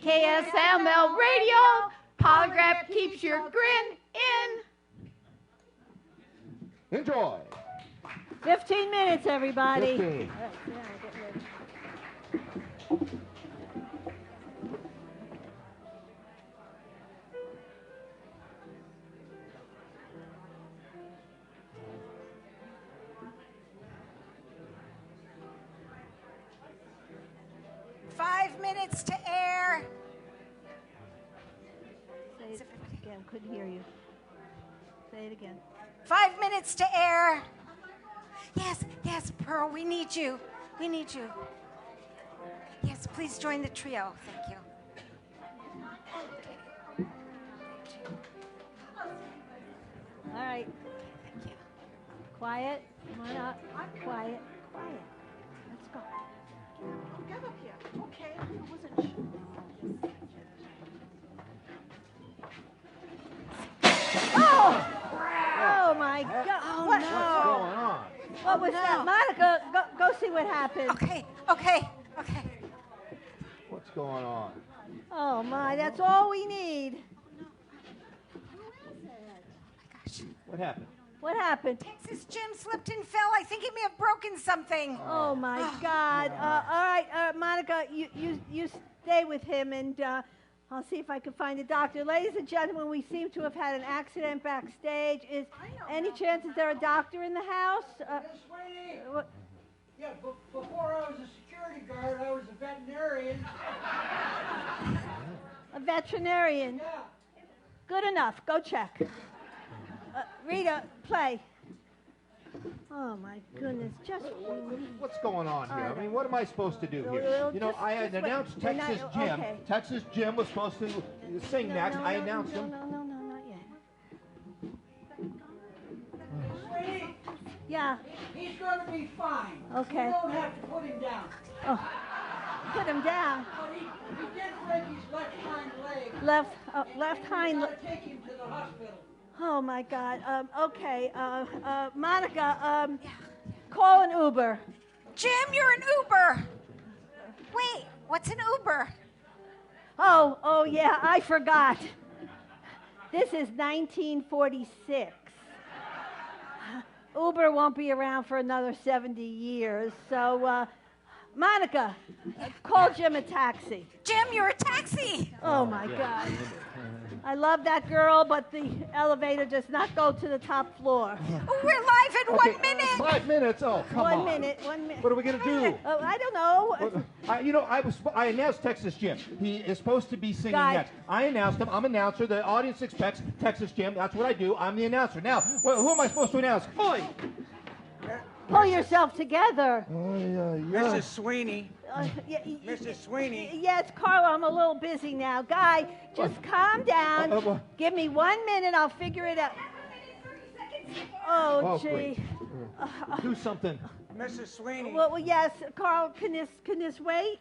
KSML Radio, Polygrip keeps your grin in. Enjoy. 15 minutes, everybody. 15. 5 minutes to air. Say it again. Couldn't hear you. Say it again. 5 minutes to air. Yes, yes, Pearl, we need you. We need you. Yes, please join the trio. Thank you. All right. Thank you. Quiet. Come on up. Quiet. Quiet. Let's go. Get up here. Okay, I wasn't sure. Oh! Oh my God! Oh, What? no. What's going on? What was that, Monica? Go see what happened. Okay. What's going on? Oh my! That's all we need. What happened? What happened? Texas Jim slipped and fell. I think he may have broken something. Oh my God! All right, Monica, you stay with him, and I'll see if I can find a doctor. Ladies and gentlemen, we seem to have had an accident backstage. Is any chance is there a doctor in the house? Miss Sweeney. Yeah, before I was a security guard, I was a veterinarian. A veterinarian. Yeah. Good enough. Go check. Rita, play. Oh my goodness! Just What's going on here? I mean, what am I supposed to do here? Well, You know, just- I had just wait. announced We're Texas not- Jim. okay. Texas Jim was supposed to sing next. I announced him. No, not yet. Sweetie, Yeah. he's going to be fine. Okay. You don't have to put him down. Oh, put him down. But he did break his left hind leg. Left hind. Gotta take him to the hospital. Oh my God. Okay. Monica. Call an Uber. Jim, you're an Uber. Wait, what's an Uber? Oh yeah. I forgot. This is 1946. Uber won't be around for another 70 years. So, Monica, call Jim a taxi. Jim, you're a taxi. Oh my God. I love that girl, but the elevator does not go to the top floor. Oh, we're live in 1 minute. 5 minutes? Oh, come on. 1 minute. 1 minute. What are we going to do? Oh, I don't know. I announced Texas Jim. He is supposed to be singing Guy. next. I announced him. I'm announcer. The audience expects Texas Jim. That's what I do. I'm the announcer. Now, who am I supposed to announce? Oi! Pull yourself together. Mrs. Sweeney. Mrs. Mrs. Sweeney. Yes, Carla, I'm a little busy now. Guy, just calm down. Give me 1 minute. I'll figure it out. Oh, great. gee. Do something. Mrs. Sweeney. Well, yes, Carl, can this wait?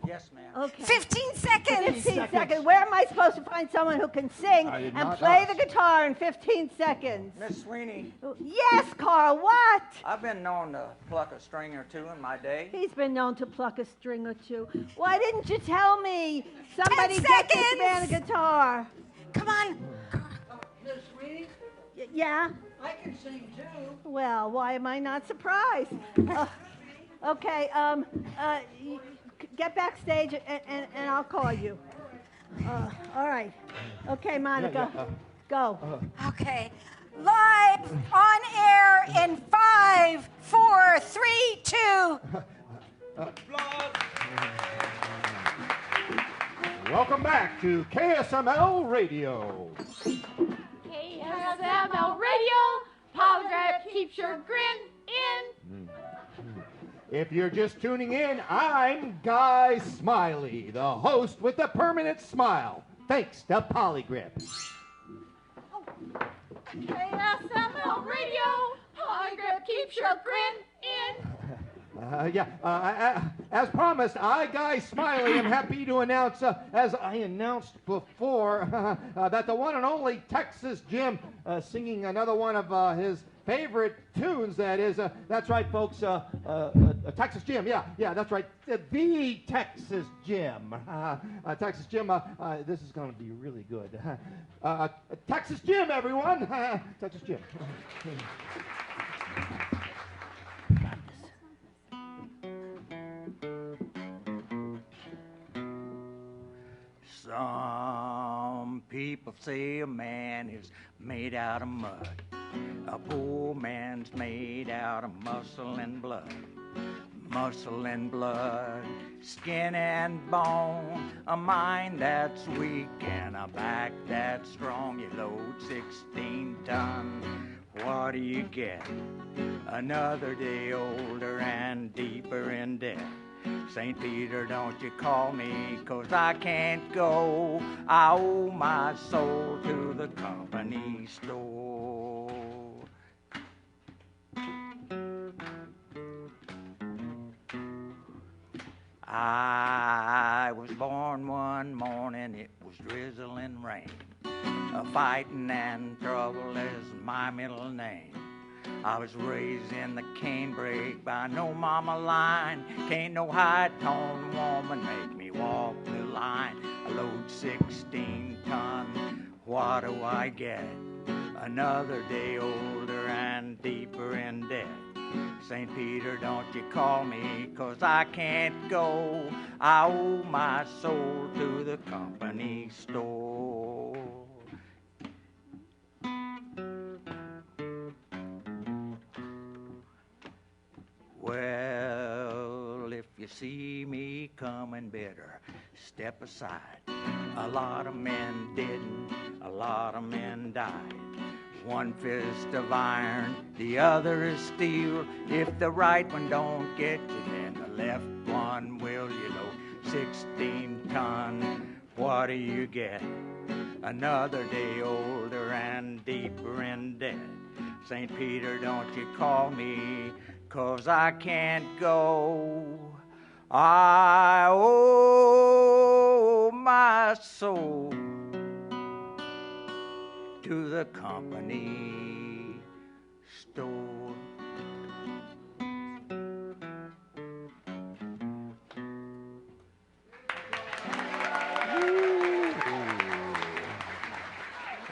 Yes, ma'am. Okay. 15 seconds. 15 seconds. Where am I supposed to find someone who can sing I did and not play ask. the guitar in 15 seconds? Miss Sweeney. Yes, Carl, what? I've been known to pluck a string or two in my day. He's been known to pluck a string or two. Why didn't you tell me? Somebody 10 get this seconds. man a guitar. Come on. Miss Sweeney, Yeah? I can sing too. Well, why am I not surprised? Okay, get backstage and I'll call you. All right. Okay, Monica, go. Okay. Live on air in 5, 4, 3, 2. Welcome back to KSML Radio. KSML Radio, Polygrip keeps your grin in. If you're just tuning in, I'm Guy Smiley, the host with the permanent smile. Thanks to Polygrip. KSML Radio, Polygrip keeps your grin in. As promised, I, Guy Smiley, am happy to announce, as I announced before, that the one and only Texas Jim singing another one of his favorite tunes, that is, that's right, folks, Texas Jim, yeah, that's right, the Texas Jim. Texas Jim, this is going to be really good. Texas Jim, everyone. Texas Jim. Some people say a man is made out of mud. A poor man's made out of muscle and blood. Muscle and blood, skin and bone, a mind that's weak and a back that's strong. You load 16 ton, what do you get? Another day older and deeper in debt. St. Peter, don't you call me, 'cause I can't go. I owe my soul to the company store. I was born one morning, it was drizzling rain. Fighting and trouble is my middle name. I was raised in the canebrake by no mama line. Can't no high-tone woman make me walk the line. I load 16 ton, what do I get? Another day older and deeper in debt. St. Peter, don't you call me, 'cause I can't go. I owe my soul to the company store. Well, if you see me coming bitter, step aside. A lot of men didn't, a lot of men died. One fist of iron, the other is steel. If the right one don't get you, then the left one will. You load 16 ton, what do you get? Another day older and deeper in debt. St. Peter, don't you call me, 'cause I can't go. I owe my soul to the company store.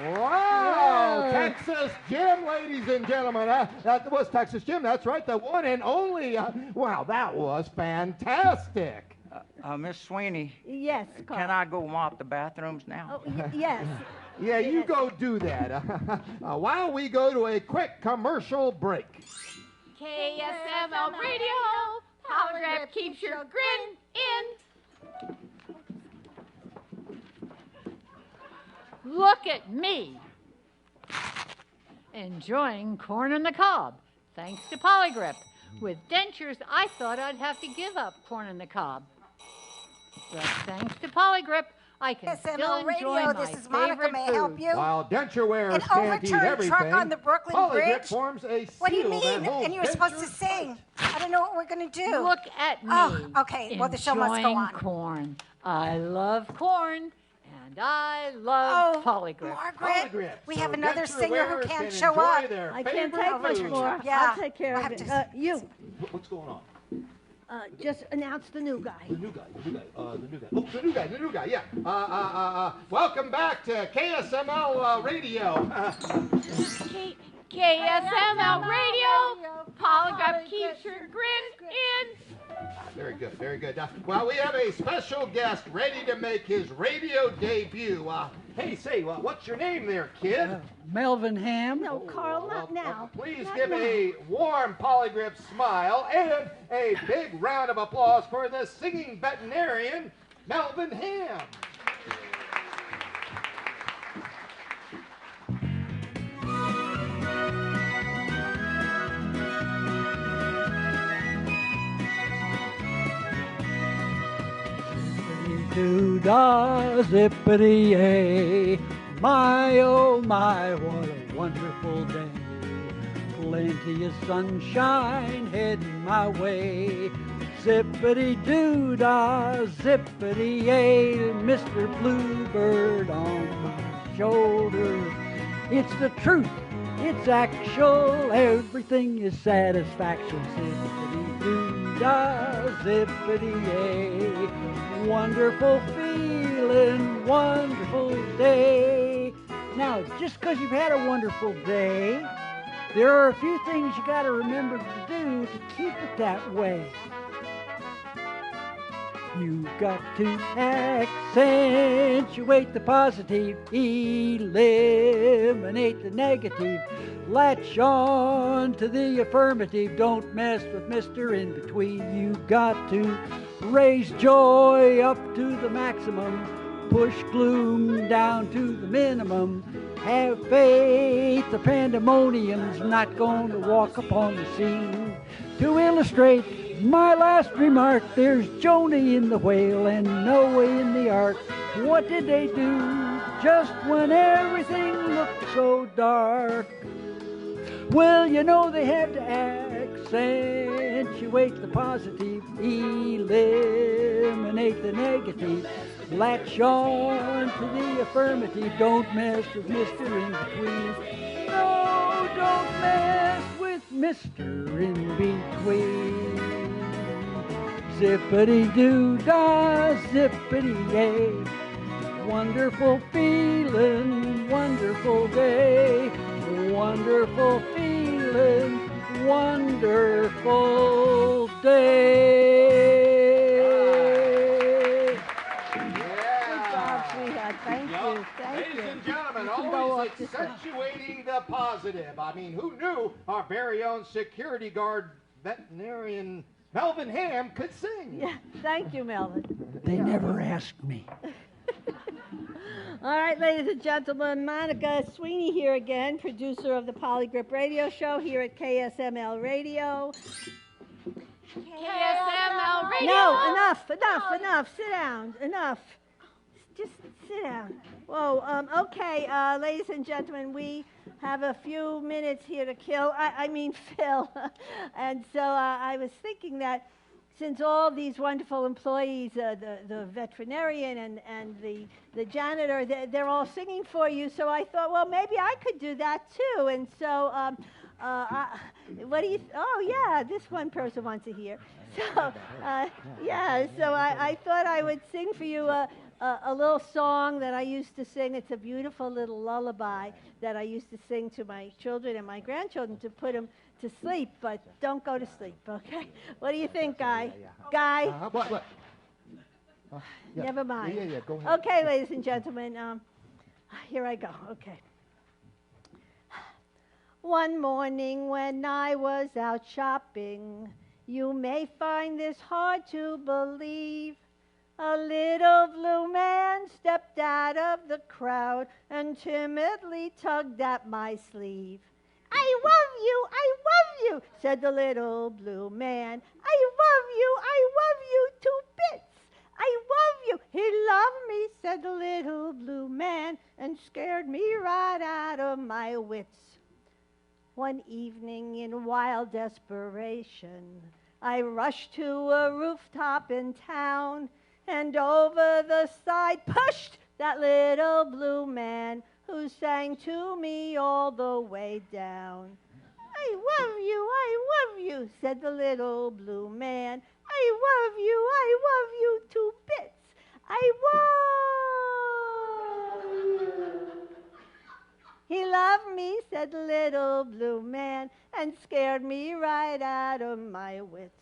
Wow, Texas Jim, ladies and gentlemen. That was Texas Jim. That's right, the one and only. Wow, that was fantastic. Miss Sweeney. Yes, Carl. Can I go mop the bathrooms now? Oh, yes. Yeah, you go do that. While we go to a quick commercial break. KSML Radio, Polygrip keeps your grin in. Look at me, enjoying corn on the cob, thanks to Polygrip. With dentures, I thought I'd have to give up corn on the cob. But thanks to Polygrip, I can still KSML enjoy Radio, my this is Monica. favorite May I food. help you? While denture wearers An can't eat overturned everything, truck on the Brooklyn Polygrip Bridge? forms a What do you seal that mean? holds And you were supposed to dentures sing. I don't know what we're going to do. Look at me. Oh, okay. Well, the show must go enjoying on. corn. I love corn, and I love Polygrip. Margaret, we have another denture singer who wearers can't can show enjoy up. their I can't favorite take much food. more. Yeah. I'll take care We'll of have it. to- You, What's going on? just announce the new guy. The new guy. Oh, the new guy, yeah. Welcome back to KSML Radio. KSML Radio, Polygrip keeps your grin in. Very good, very good. Well, we have a special guest ready to make his radio debut. Hey, say, what's your name there, kid? Melvin Ham. No, Carl, not now. Please Not give now. a warm Polygrip smile and a big round of applause for the singing veterinarian, Melvin Ham. Doo-dah, zippity-yay, my, oh my, what a wonderful day. Plenty of sunshine heading my way. Zippity-doo-dah, zippity-yay, Mr. Bluebird on my shoulder. It's the truth, it's actual, everything is satisfaction. Zippity-doo-dah, zippity-yay, wonderful feeling, wonderful day. Now, just because you've had a wonderful day, there are a few things you got to remember to do to keep it that way. You've got to accentuate the positive, eliminate the negative, latch on to the affirmative, don't mess with Mr. In Between. You've got to raise joy up to the maximum, push gloom down to the minimum. Have faith, the pandemonium's not going to walk upon the scene. To illustrate my last remark, there's Joni in the whale and Noah in the ark. What did they do just when everything looked so dark? Well, you know they had to accentuate the positive, eliminate the negative, latch on to the affirmative, don't mess with Mr. In Between. No, don't mess with Mr. In Between. Zippity-doo-dah, zippity-yay, wonderful feeling, wonderful day, wonderful feeling, wonderful day. Good job, sweetheart. Thank you. Thank Ladies you. and gentlemen, You can go always off this way. accentuating the positive. I mean, who knew our very own security guard veterinarian Melvin Ham could sing? Yeah, thank you, Melvin. They never asked me. All right, ladies and gentlemen, Monica Sweeney here again, producer of the Polygrip Radio Show here at KSML Radio. KSML Radio. No, enough. Sit down. Enough. Just sit down. Whoa. Okay, ladies and gentlemen, we have a few minutes here to kill. I mean, Phil. And so I was thinking that since all these wonderful employees, the veterinarian and the janitor, they're all singing for you, so I thought, well, maybe I could do that too. And so, what do you? Oh, yeah, this one person wants to hear. So, yeah. So I thought I would sing for you a little song that I used to sing. It's a beautiful little lullaby that I used to sing to my children and my grandchildren to put them to sleep, but don't go to sleep, okay? What do you think, Guy? Guy? What? Never mind. Yeah, go ahead. Okay, ladies and gentlemen, here I go, okay. One morning when I was out shopping, you may find this hard to believe, a little blue man stepped out of the crowd and timidly tugged at my sleeve. I love you, said the little blue man. I love you to bits. I love you. He loved me, said the little blue man, and scared me right out of my wits. One evening in wild desperation, I rushed to a rooftop in town, and over the side pushed that little blue man who sang to me all the way down. I love you, said the little blue man. I love you to bits. I love you. He loved me, said the little blue man, and scared me right out of my wits.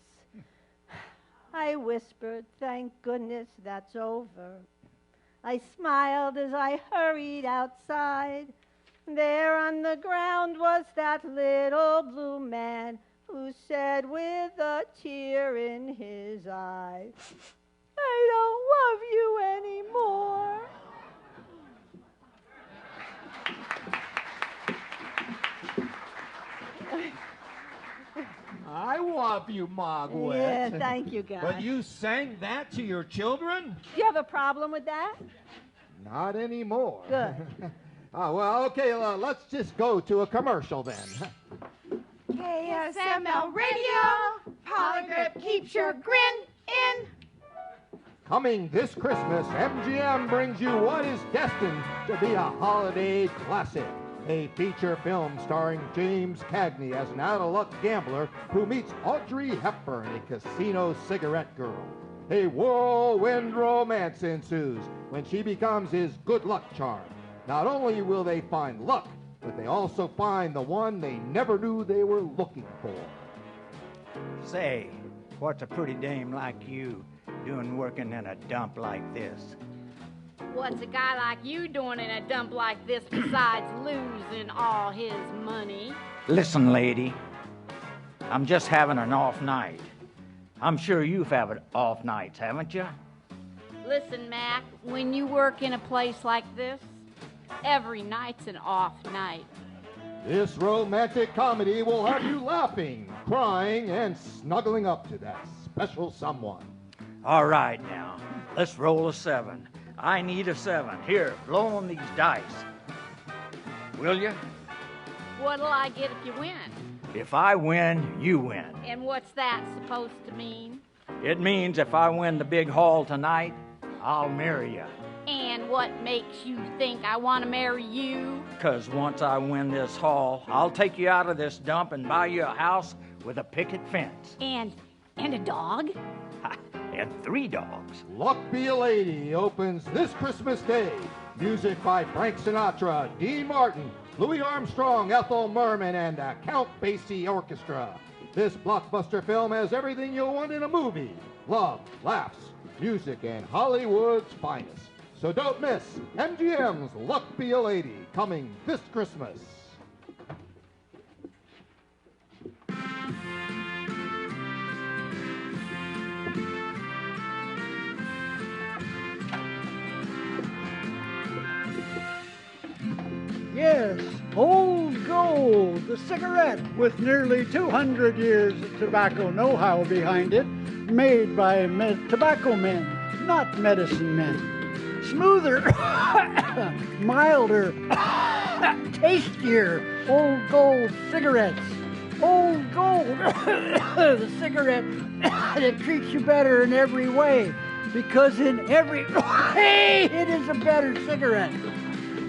I whispered, thank goodness that's over. I smiled as I hurried outside. There on the ground was that little blue man who said with a tear in his eye, I don't love you anymore. I love you, Margaret. Yeah, thank you, guys. But you sang that to your children? Do you have a problem with that? Not anymore. Good. Well, okay, let's just go to a commercial then. KSML Radio, Polygrip keeps your grin in. Coming this Christmas, MGM brings you what is destined to be a holiday classic. A feature film starring James Cagney as an out-of-luck gambler who meets Audrey Hepburn, a casino cigarette girl. A whirlwind romance ensues when she becomes his good luck charm. Not only will they find luck, but they also find the one they never knew they were looking for. Say, what's a pretty dame like you doing working in a dump like this? What's a guy like you doing in a dump like this besides losing all his money? Listen, lady, I'm just having an off night. I'm sure you've had off nights, haven't you? Listen, Mac, when you work in a place like this, every night's an off night. This romantic comedy will have you laughing, crying, and snuggling up to that special someone. All right, now, let's roll a 7. I need a 7. Here, blow on these dice. Will you? What'll I get if you win? If I win, you win. And what's that supposed to mean? It means if I win the big haul tonight, I'll marry you. And what makes you think I want to marry you? 'Cause once I win this haul, I'll take you out of this dump and buy you a house with a picket fence. And a dog? And 3 dogs. Luck Be a Lady opens this Christmas Day. Music by Frank Sinatra, Dean Martin, Louis Armstrong, Ethel Merman, and the Count Basie Orchestra. This blockbuster film has everything you'll want in a movie. Love, laughs, music, and Hollywood's finest. So don't miss MGM's Luck Be a Lady, coming this Christmas. Yes, Old Gold, the cigarette with nearly 200 years of tobacco know-how behind it, made by tobacco men, not medicine men. Smoother, milder, tastier, Old Gold cigarettes. Old Gold, the cigarette that treats you better in every way, because in every way it is a better cigarette.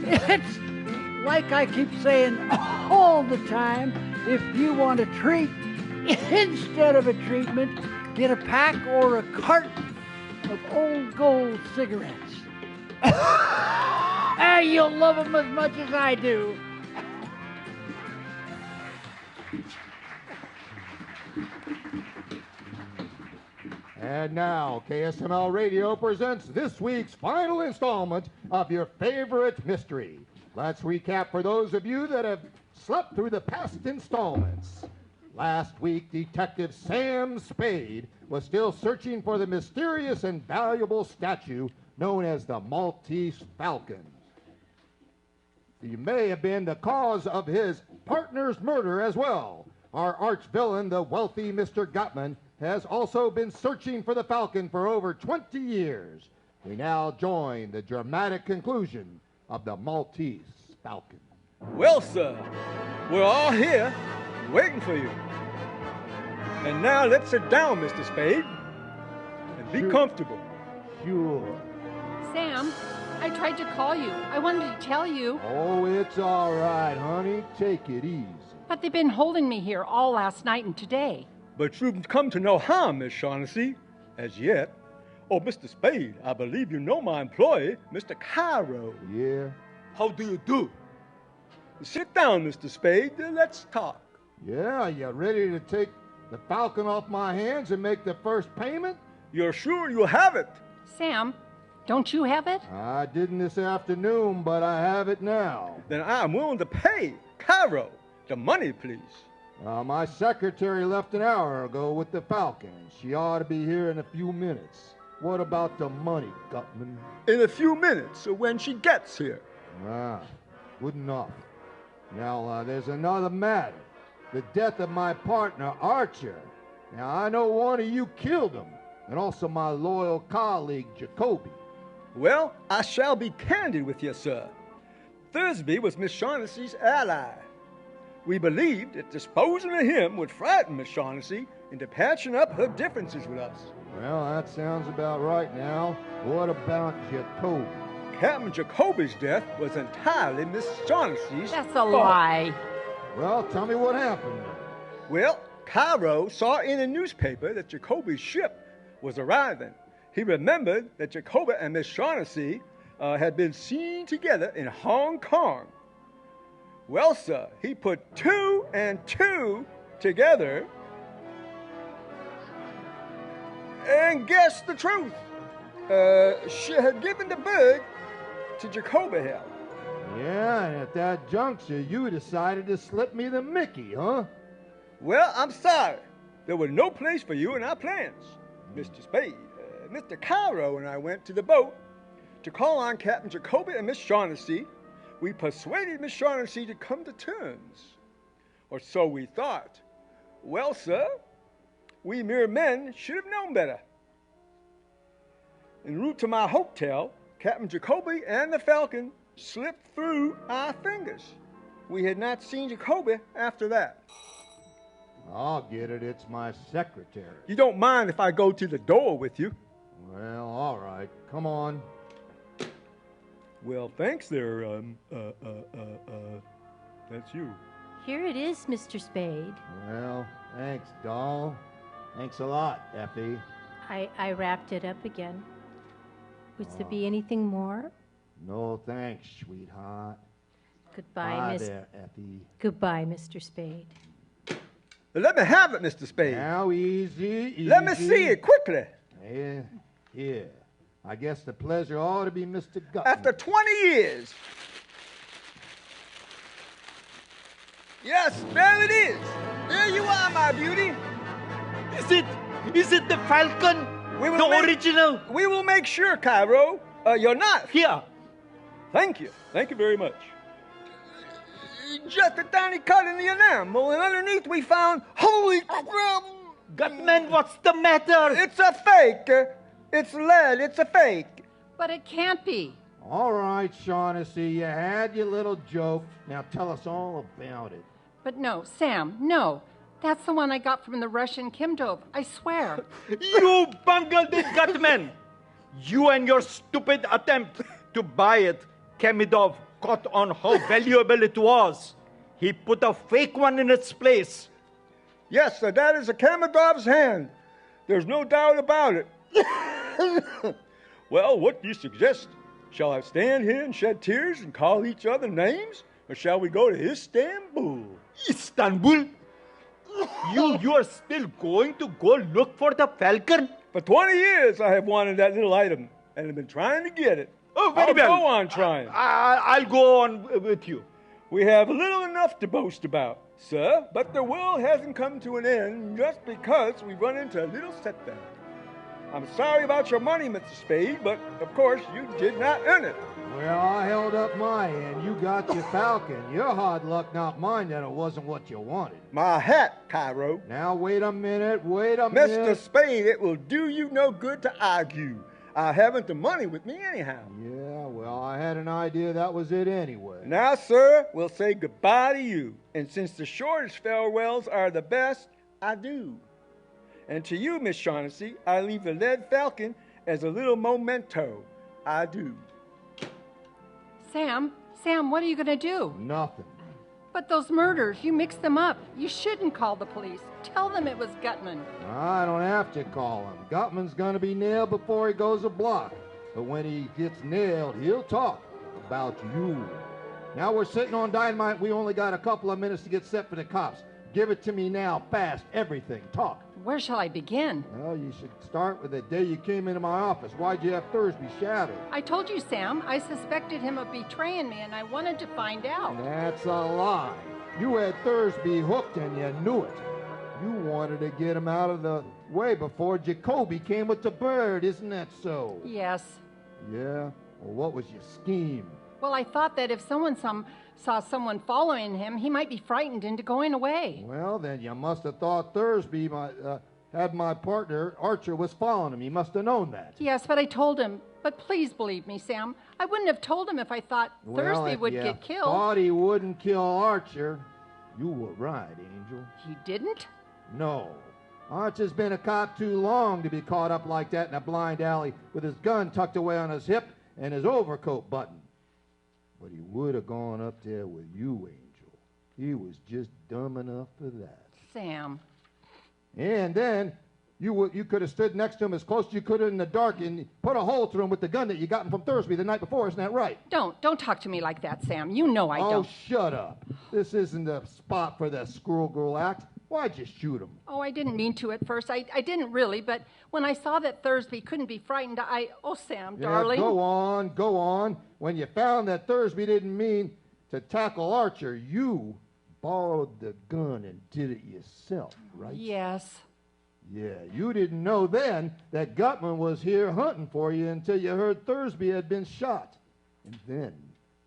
It's like I keep saying all the time, if you want a treat instead of a treatment, get a pack or a carton of Old Gold cigarettes. You'll love them as much as I do. And now, KSML Radio presents this week's final installment of your favorite mystery. Let's recap for those of you that have slept through the past installments. Last week, Detective Sam Spade was still searching for the mysterious and valuable statue known as the Maltese Falcon. He may have been the cause of his partner's murder as well. Our arch-villain, the wealthy Mr. Gottman, has also been searching for the Falcon for over 20 years. We now join the dramatic conclusion of the Maltese Falcon. Well, sir, we're all here waiting for you. And now let's sit down, Mr. Spade, and be comfortable. Sure. Sam, I tried to call you. I wanted to tell you. Oh, it's all right, honey. Take it easy. But they've been holding me here all last night and today. But you've come to no harm, Miss Shaughnessy, as yet. Oh, Mr. Spade, I believe you know my employee, Mr. Cairo. Yeah? How do you do? Sit down, Mr. Spade. Let's talk. Yeah, you ready to take the Falcon off my hands and make the first payment? You're sure you have it? Sam, don't you have it? I didn't this afternoon, but I have it now. Then I'm willing to pay Cairo the money, please. My secretary left an hour ago with the Falcon. She ought to be here in a few minutes. What about the money, Gutman? In a few minutes, when she gets here. Good enough. Now, there's another matter. The death of my partner, Archer. Now, I know one of you killed him, and also my loyal colleague, Jacoby. Well, I shall be candid with you, sir. Thursby was Miss Shaughnessy's ally. We believed that disposing of him would frighten Miss Shaughnessy into patching up her differences with us. Well, that sounds about right now. What about Jacoby? Captain Jacoby's death was entirely Miss Shaughnessy's That's a fault. lie. Well, tell me what happened. Well, Cairo saw in a newspaper that Jacoby's ship was arriving. He remembered that Jacoby and Miss Shaughnessy had been seen together in Hong Kong. Well, sir, he put 2 and 2 together and guessed the truth. She had given the bird to Jacoby here. Yeah, and at that juncture, you decided to slip me the Mickey, huh? Well, I'm sorry. There was no place for you in our plans, Mr. Spade. Mr. Cairo and I went to the boat to call on Captain Jacoby and Miss Shaughnessy. We persuaded Miss Shaughnessy to come to terms, or so we thought. Well, sir, we mere men should have known better. En route to my hotel, Captain Jacoby and the Falcon slipped through our fingers. We had not seen Jacoby after that. I'll get it. It's my secretary. You don't mind if I go to the door with you? Well, all right. Come on. Well, thanks there, that's you. Here it is, Mr. Spade. Well, thanks, doll. Thanks a lot, Effie. I wrapped it up again. Was there be anything more? No, thanks, sweetheart. Goodbye, Bye Miss. there, Effie. Goodbye, Mr. Spade. Let me have it, Mr. Spade. Now, easy. Let me see it quickly. Here. I guess the pleasure ought to be Mr. Gutman. After 20 years. Yes, there it is. There you are, my beauty. Is it the Falcon? The original? We will make sure, Cairo. You're not. Here. Thank you. Thank you very much. Just a tiny cut in the enamel, and underneath we found, holy crap! Gutman, what's the matter? It's a fake. It's lead. It's a fake. But it can't be. All right, Shaughnessy, you had your little joke. Now tell us all about it. But no, Sam, no. That's the one I got from the Russian Kimdov, I swear. You bungled it, Gutman! You and your stupid attempt to buy it, Kemidov caught on how valuable it was. He put a fake one in its place. Yes, sir, that is a Kamidov's hand. There's no doubt about it. Well, what do you suggest? Shall I stand here and shed tears and call each other names? Or shall we go to Istanbul? Istanbul? You are still going to go look for the Falcon? For 20 years I have wanted that little item and have been trying to get it. Oh, very well. Go on trying. I'll go on with you. We have little enough to boast about, sir, but the world hasn't come to an end just because we run into a little setback. I'm sorry about your money, Mr. Spade, but of course you did not earn it. Well, I held up my end. You got your Falcon. Your hard luck, not mine, that it wasn't what you wanted. My hat, Cairo. Now, wait a minute. Mr. Spade, it will do you no good to argue. I haven't the money with me anyhow. Yeah, well, I had an idea that was it anyway. Now, sir, we'll say goodbye to you. And since the shortest farewells are the best, I do. And to you, Miss Shaughnessy, I leave the lead falcon as a little memento. I do. Sam, what are you going to do? Nothing. But those murders, you mixed them up. You shouldn't call the police. Tell them it was Gutman. I don't have to call him. Gutman's going to be nailed before he goes a block. But when he gets nailed, he'll talk about you. Now we're sitting on dynamite. We only got a couple of minutes to get set for the cops. Give it to me now, fast, everything. Talk. Where shall I begin? Well, you should start with the day you came into my office. Why'd you have Thursby shadowed? I told you, Sam, I suspected him of betraying me, and I wanted to find out. That's a lie. You had Thursby hooked, and you knew it. You wanted to get him out of the way before Jacoby came with the bird. Isn't that so? Yes. Yeah? Well, what was your scheme? Well, I thought that if someone saw someone following him, he might be frightened into going away. Well, then you must have thought Thursby might... had my partner, Archer, was following him. He must have known that. Yes, but I told him. But please believe me, Sam. I wouldn't have told him if I thought Thursby would get killed. Thought he wouldn't kill Archer. You were right, Angel. He didn't? No. Archer's been a cop too long to be caught up like that in a blind alley with his gun tucked away on his hip and his overcoat buttoned. But he would have gone up there with you, Angel. He was just dumb enough for that. Sam. And then you could have stood next to him as close as you could in the dark and put a hole through him with the gun that you got him from Thursby the night before. Isn't that right? Don't talk to me like that, Sam. You know I don't. Oh, shut up. This isn't the spot for the Squirrel Girl act. Why'd you shoot him? Oh, I didn't mean to at first. I didn't really, but when I saw that Thursby couldn't be frightened, oh, Sam, darling. Go on. When you found that Thursby didn't mean to tackle Archer, you borrowed the gun and did it yourself, right? Yes. Yeah, you didn't know then that Gutman was here hunting for you until you heard Thursby had been shot. And then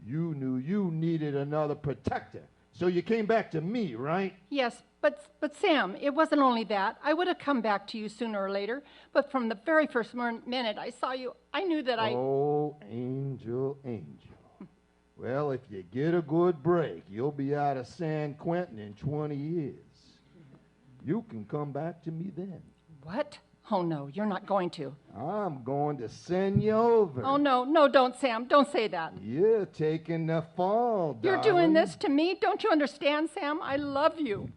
you knew you needed another protector. So you came back to me, right? Yes, but Sam, it wasn't only that. I would have come back to you sooner or later, but from the very first minute I saw you, I knew that Oh, Angel. Well, if you get a good break, you'll be out of San Quentin in 20 years. You can come back to me then. What? Oh, no, you're not going to. I'm going to send you over. Oh, no, don't, Sam. Don't say that. You're taking the fall, darling. You're doing this to me? Don't you understand, Sam? I love you.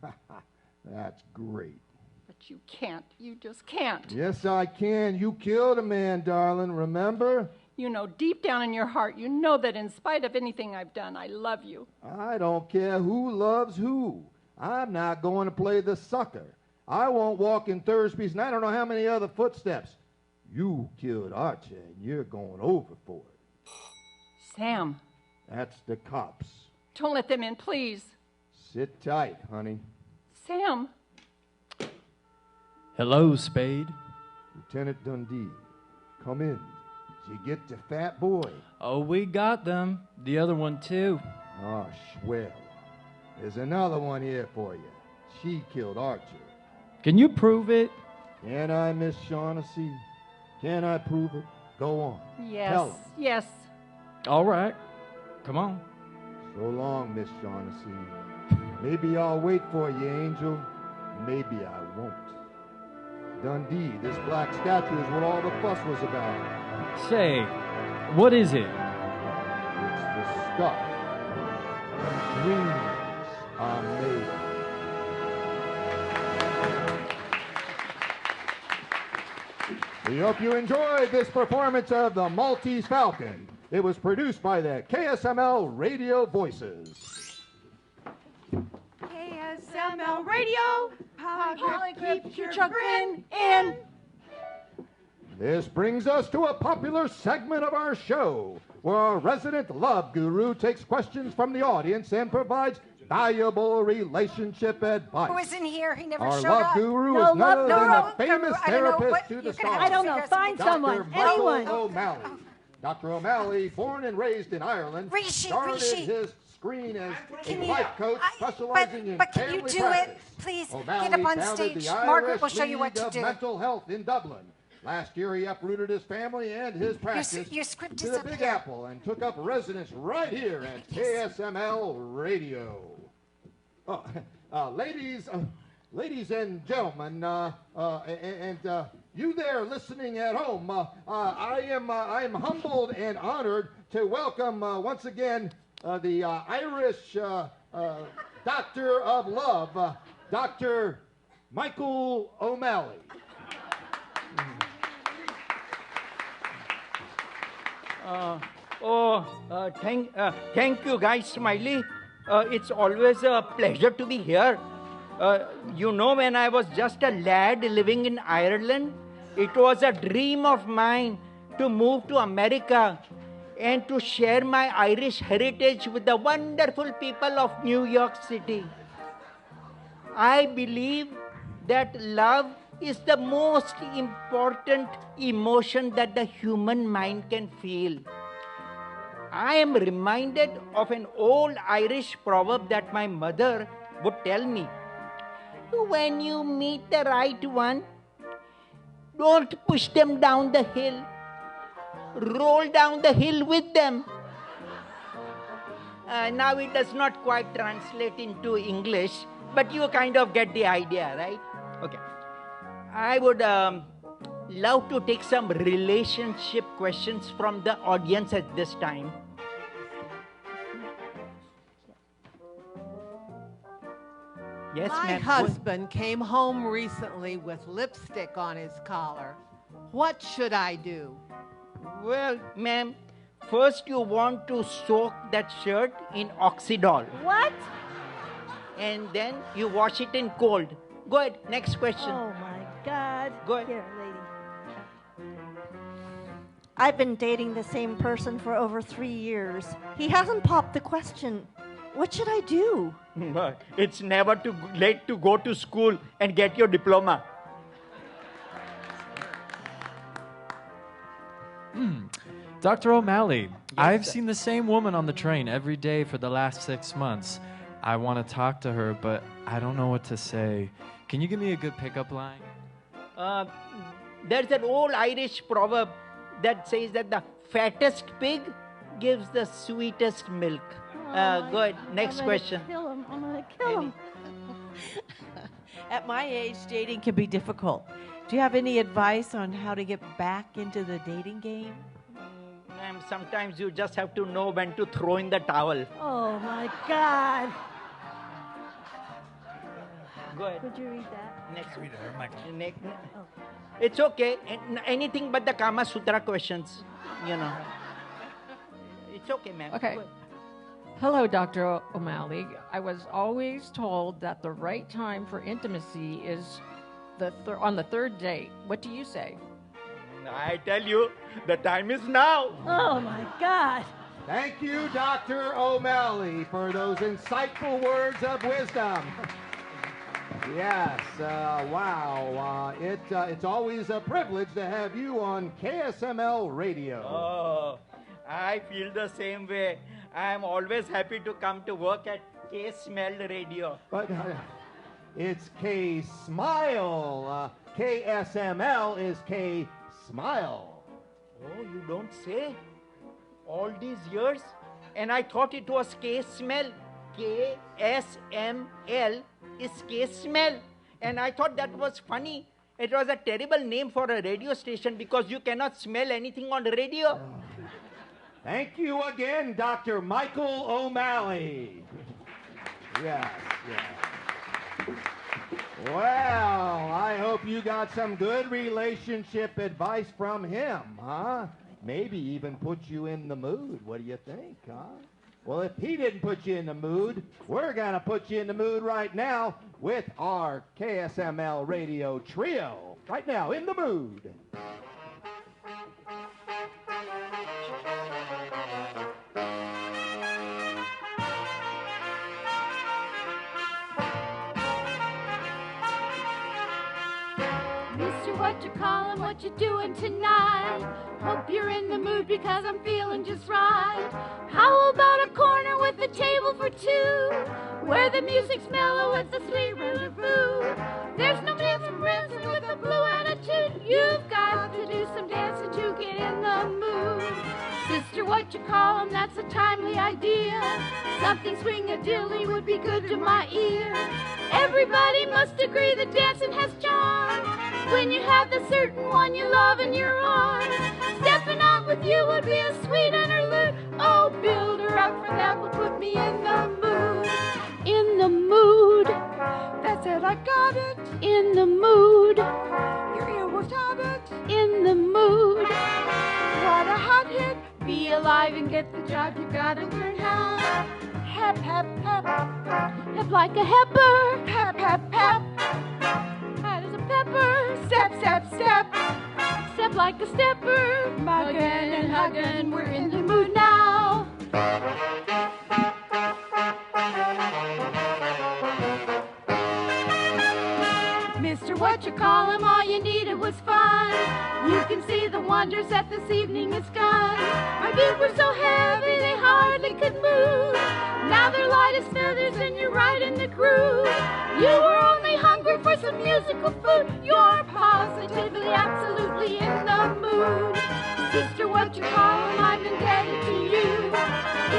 That's great. But you can't. You just can't. Yes, I can. You killed a man, darling, remember? You know, deep down in your heart, you know that in spite of anything I've done, I love you. I don't care who loves who. I'm not going to play the sucker. I won't walk in Thursby's, and I don't know how many other footsteps. You killed Archer, and you're going over for it. Sam. That's the cops. Don't let them in, please. Sit tight, honey. Sam. Hello, Spade. Lieutenant Dundee, come in. Did you get the fat boy? Oh, we got them. The other one, too. Oh, swell. There's another one here for you. She killed Archer. Can you prove it? Can I, Miss Shaughnessy? Can I prove it? Go on. Yes. Tell 'em. Yes. All right. Come on. So long, Miss Shaughnessy. Maybe I'll wait for you, Angel. Maybe I won't. Dundee, this black statue is what all the fuss was about. Say, what is it? It's the stuff that dreams are made of. We hope you enjoyed this performance of The Maltese Falcon. It was produced by the KSML Radio Voices. KSML Radio, keep your grin in. This brings us to a popular segment of our show, where our resident love guru takes questions from the audience and provides valuable relationship advice. Who isn't here? He never Our showed love up. guru is none other than the famous therapist to the stars. I don't know. Find someone. Anyone. Dr. O'Malley. Dr. O'Malley, born and raised in Ireland, started his screen as a life coach specializing in But can you family do practice. it? Please O'Malley get up on founded stage. the Margaret Irish will show you what League to of do. Mental Health in Dublin. Last year, he uprooted his family and his practice Your script to is the up Big here. Apple and took up residence right here at KSML Radio. Ladies and gentlemen, and you there listening at home, I am humbled and honored to welcome once again the Irish Doctor of Love, Dr. Michael O'Malley. Thank you, guys, Smiley. It's always a pleasure to be here. You know, when I was just a lad living in Ireland, it was a dream of mine to move to America and to share my Irish heritage with the wonderful people of New York City. I believe that love is the most important emotion that the human mind can feel. I am reminded of an old Irish proverb that my mother would tell me. When you meet the right one, Don't push them down the hill. Roll down the hill with them. Now it does not quite translate into English, but you kind of get the idea, right? Okay. I would love to take some relationship questions from the audience at this time. Yes, My ma'am. husband came home recently with lipstick on his collar. What should I do? Well, ma'am, first you want to soak that shirt in Oxydol. What? And then you wash it in cold. Go ahead, next question. Oh my God. Go ahead. Here, lady. I've been dating the same person for over 3 years. He hasn't popped the question. What should I do? It's never too late to go to school and get your diploma. Dr. O'Malley, I've sir. seen the same woman on the train every day for the last 6 months. I want to talk to her, but I don't know what to say. Can you give me a good pickup line? There's an old Irish proverb that says that the fattest pig gives the sweetest milk. Go ahead, next question. I'm gonna kill him. At my age, dating can be difficult. Do you have any advice on how to get back into the dating game? Ma'am, sometimes you just have to know when to throw in the towel. Oh my God. Go ahead. Could you read that? Next. It's okay. Anything but the Kama Sutra questions, you know. It's okay, ma'am. Okay. Hello, Dr. O'Malley. I was always told that the right time for intimacy is on the third date. What do you say? I tell you, the time is now. Oh my God. Thank you, Dr. O'Malley, for those insightful words of wisdom. Yes, wow. It's always a privilege to have you on KSML Radio. Oh, I feel the same way. I'm always happy to come to work at K-Smell Radio. But it's K-Smile. KSML is K-Smile. Oh, you don't say? All these years? And I thought it was K-Smell. K-S-M-L is K-Smell. And I thought that was funny. It was a terrible name for a radio station because you cannot smell anything on the radio. Thank you again, Dr. Michael O'Malley. Yes. Well, I hope you got some good relationship advice from him, huh? Maybe even put you in the mood. What do you think, huh? Well, if he didn't put you in the mood, we're going to put you in the mood right now with our KSML Radio Trio. Right now, in the mood. What you callin', what you doing tonight? Hope you're in the mood because I'm feeling just right. How about a corner with a table for two, where the music's mellow with the sweet rendezvous? There's no dancing ransom with a blue attitude. You've got to do some dancing to get in the mood. Sister, what you call 'em, that's a timely idea. Something swing-a-dilly would be good to my ear. Everybody must agree that dancing has charm when you have the certain one you love in your arms. Stepping out with you would be a sweet interlude. Oh, build her up, for that would put me in the mood. In the mood. That's it, I got it. In the mood. Your ear was taught it. In the mood. What a hot hit. Be alive and get the job. You gotta learn how. Hep, hep, hep. Hep like a heifer. Hep, hep, hep. Hot as a pepper. Step, step, step. Step like a stepper. Muggin' and huggin'. We're in the mood now. Mr. What you call him, all you needed was fun. You can see the wonders that this evening has done. My feet were so heavy they hardly could move. Now they're light as feathers and you're right in the groove. You were only hungry for for some musical food. You're positively, absolutely in the mood. Sister, what you call 'em, I'm indebted to you.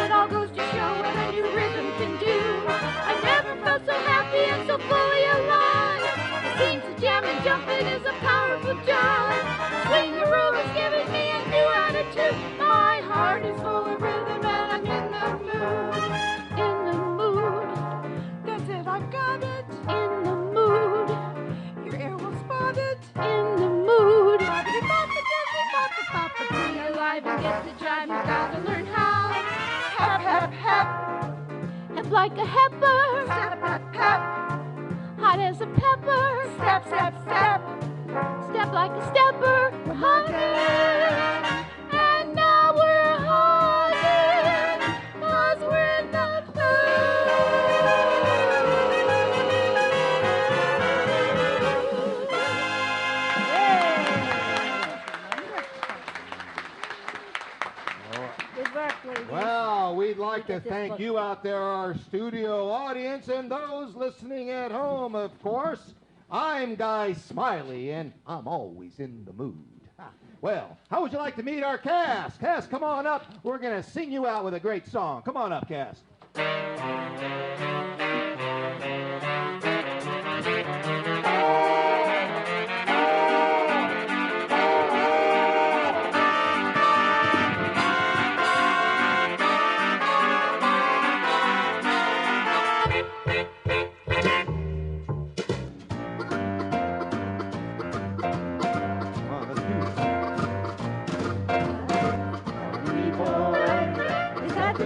It all goes to show what a new rhythm can do. I never felt so happy and so fully alive. It seems the jam and jumping is a powerful jive. Swing the room is giving me a new attitude. My heart is full of rhythm and I'm in the mood. In the mood. That's it, I've got it. In the mood. Your ear will spot it. In the mood. Boppity-boppity-boppity-boppity. Be alive and get the jive, you've got to learn how. Hep, hep, hep. Hep like a heifer. Step, hep, hep. Hot as a pepper. Step, step, step. Step like a stepper. We're hugging. And now we're hugging. 'Cause we're in the Good work, ladies. Well, we'd like to thank you out there, our studio audience, and those listening at home, of course. I'm Guy Smiley, and I'm always in the mood. Well, how would you like to meet our cast? Cast, come on up. We're going to sing you out with a great song. Come on up, cast.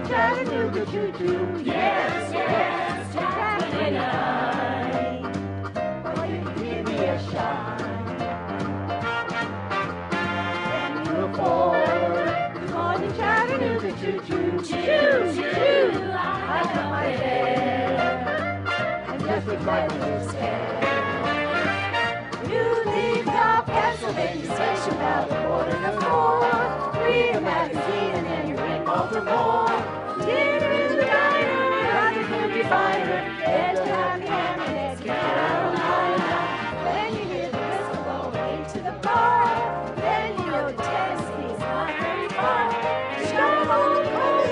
Chattanooga choo-choo. Yes, yes, Chattanooga. Will you give me a shot? When you afford, come on to Chattanooga choo-choo. Choo-choo. I got my head, and just as right as his head. You leave South Pennsylvania station about 3:45. Read a magazine and then you're in Baltimore. Dinner in the diner, nothing could be finer. Get to happy ham and eggs, Carolina. Then you hear the whistle going to the bar. Then you know Tennessee's not very far. Stone Cold Cold,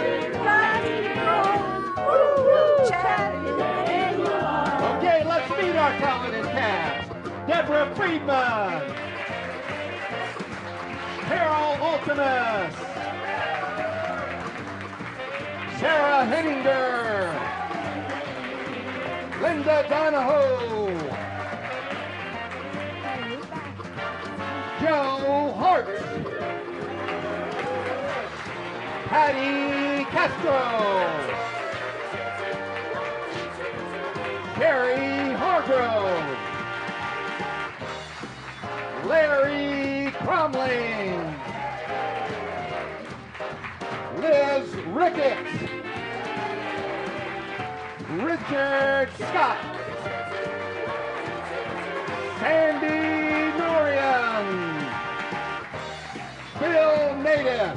rising and rolling. Woo-woo, Chattanooga, there you are. Okay, let's meet our talented cast. Deborah Friedman. Carol Ultimus. Sarah Henninger, Linda Donahoe, Joe Hart, Patty Castro, Sherry Hargrove, Larry Cromling, Liz Ricketts, Richard Scott, Sandy Norian, Bill Native,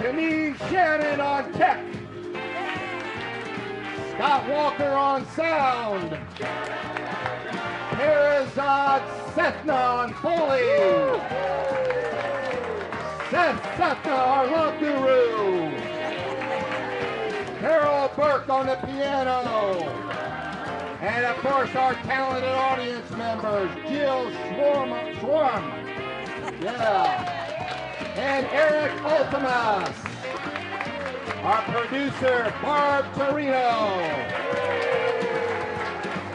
Denise Shannon on tech, Scott Walker on sound, Perazad Sethna on Foley, Seth Sethna, our love guru, Carol Burke on the piano, and of course our talented audience members, Jill Schwarm, and Eric Ultimus, our producer, Barb Torino,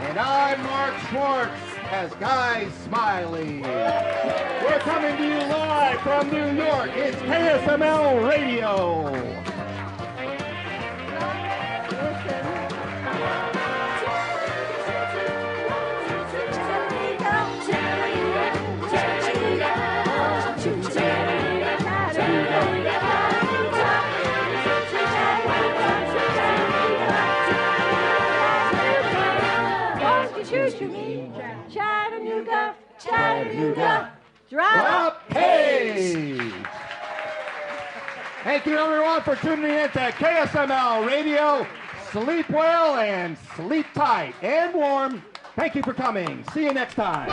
and I'm Mark Schwartz as Guy Smiley. We're coming to you live from New York. It's KSML Radio. Chattanooga, Chattanooga, drop page. Thank you everyone for tuning in to KSML Radio, sleep well and sleep tight and warm. Thank you for coming. See you next time.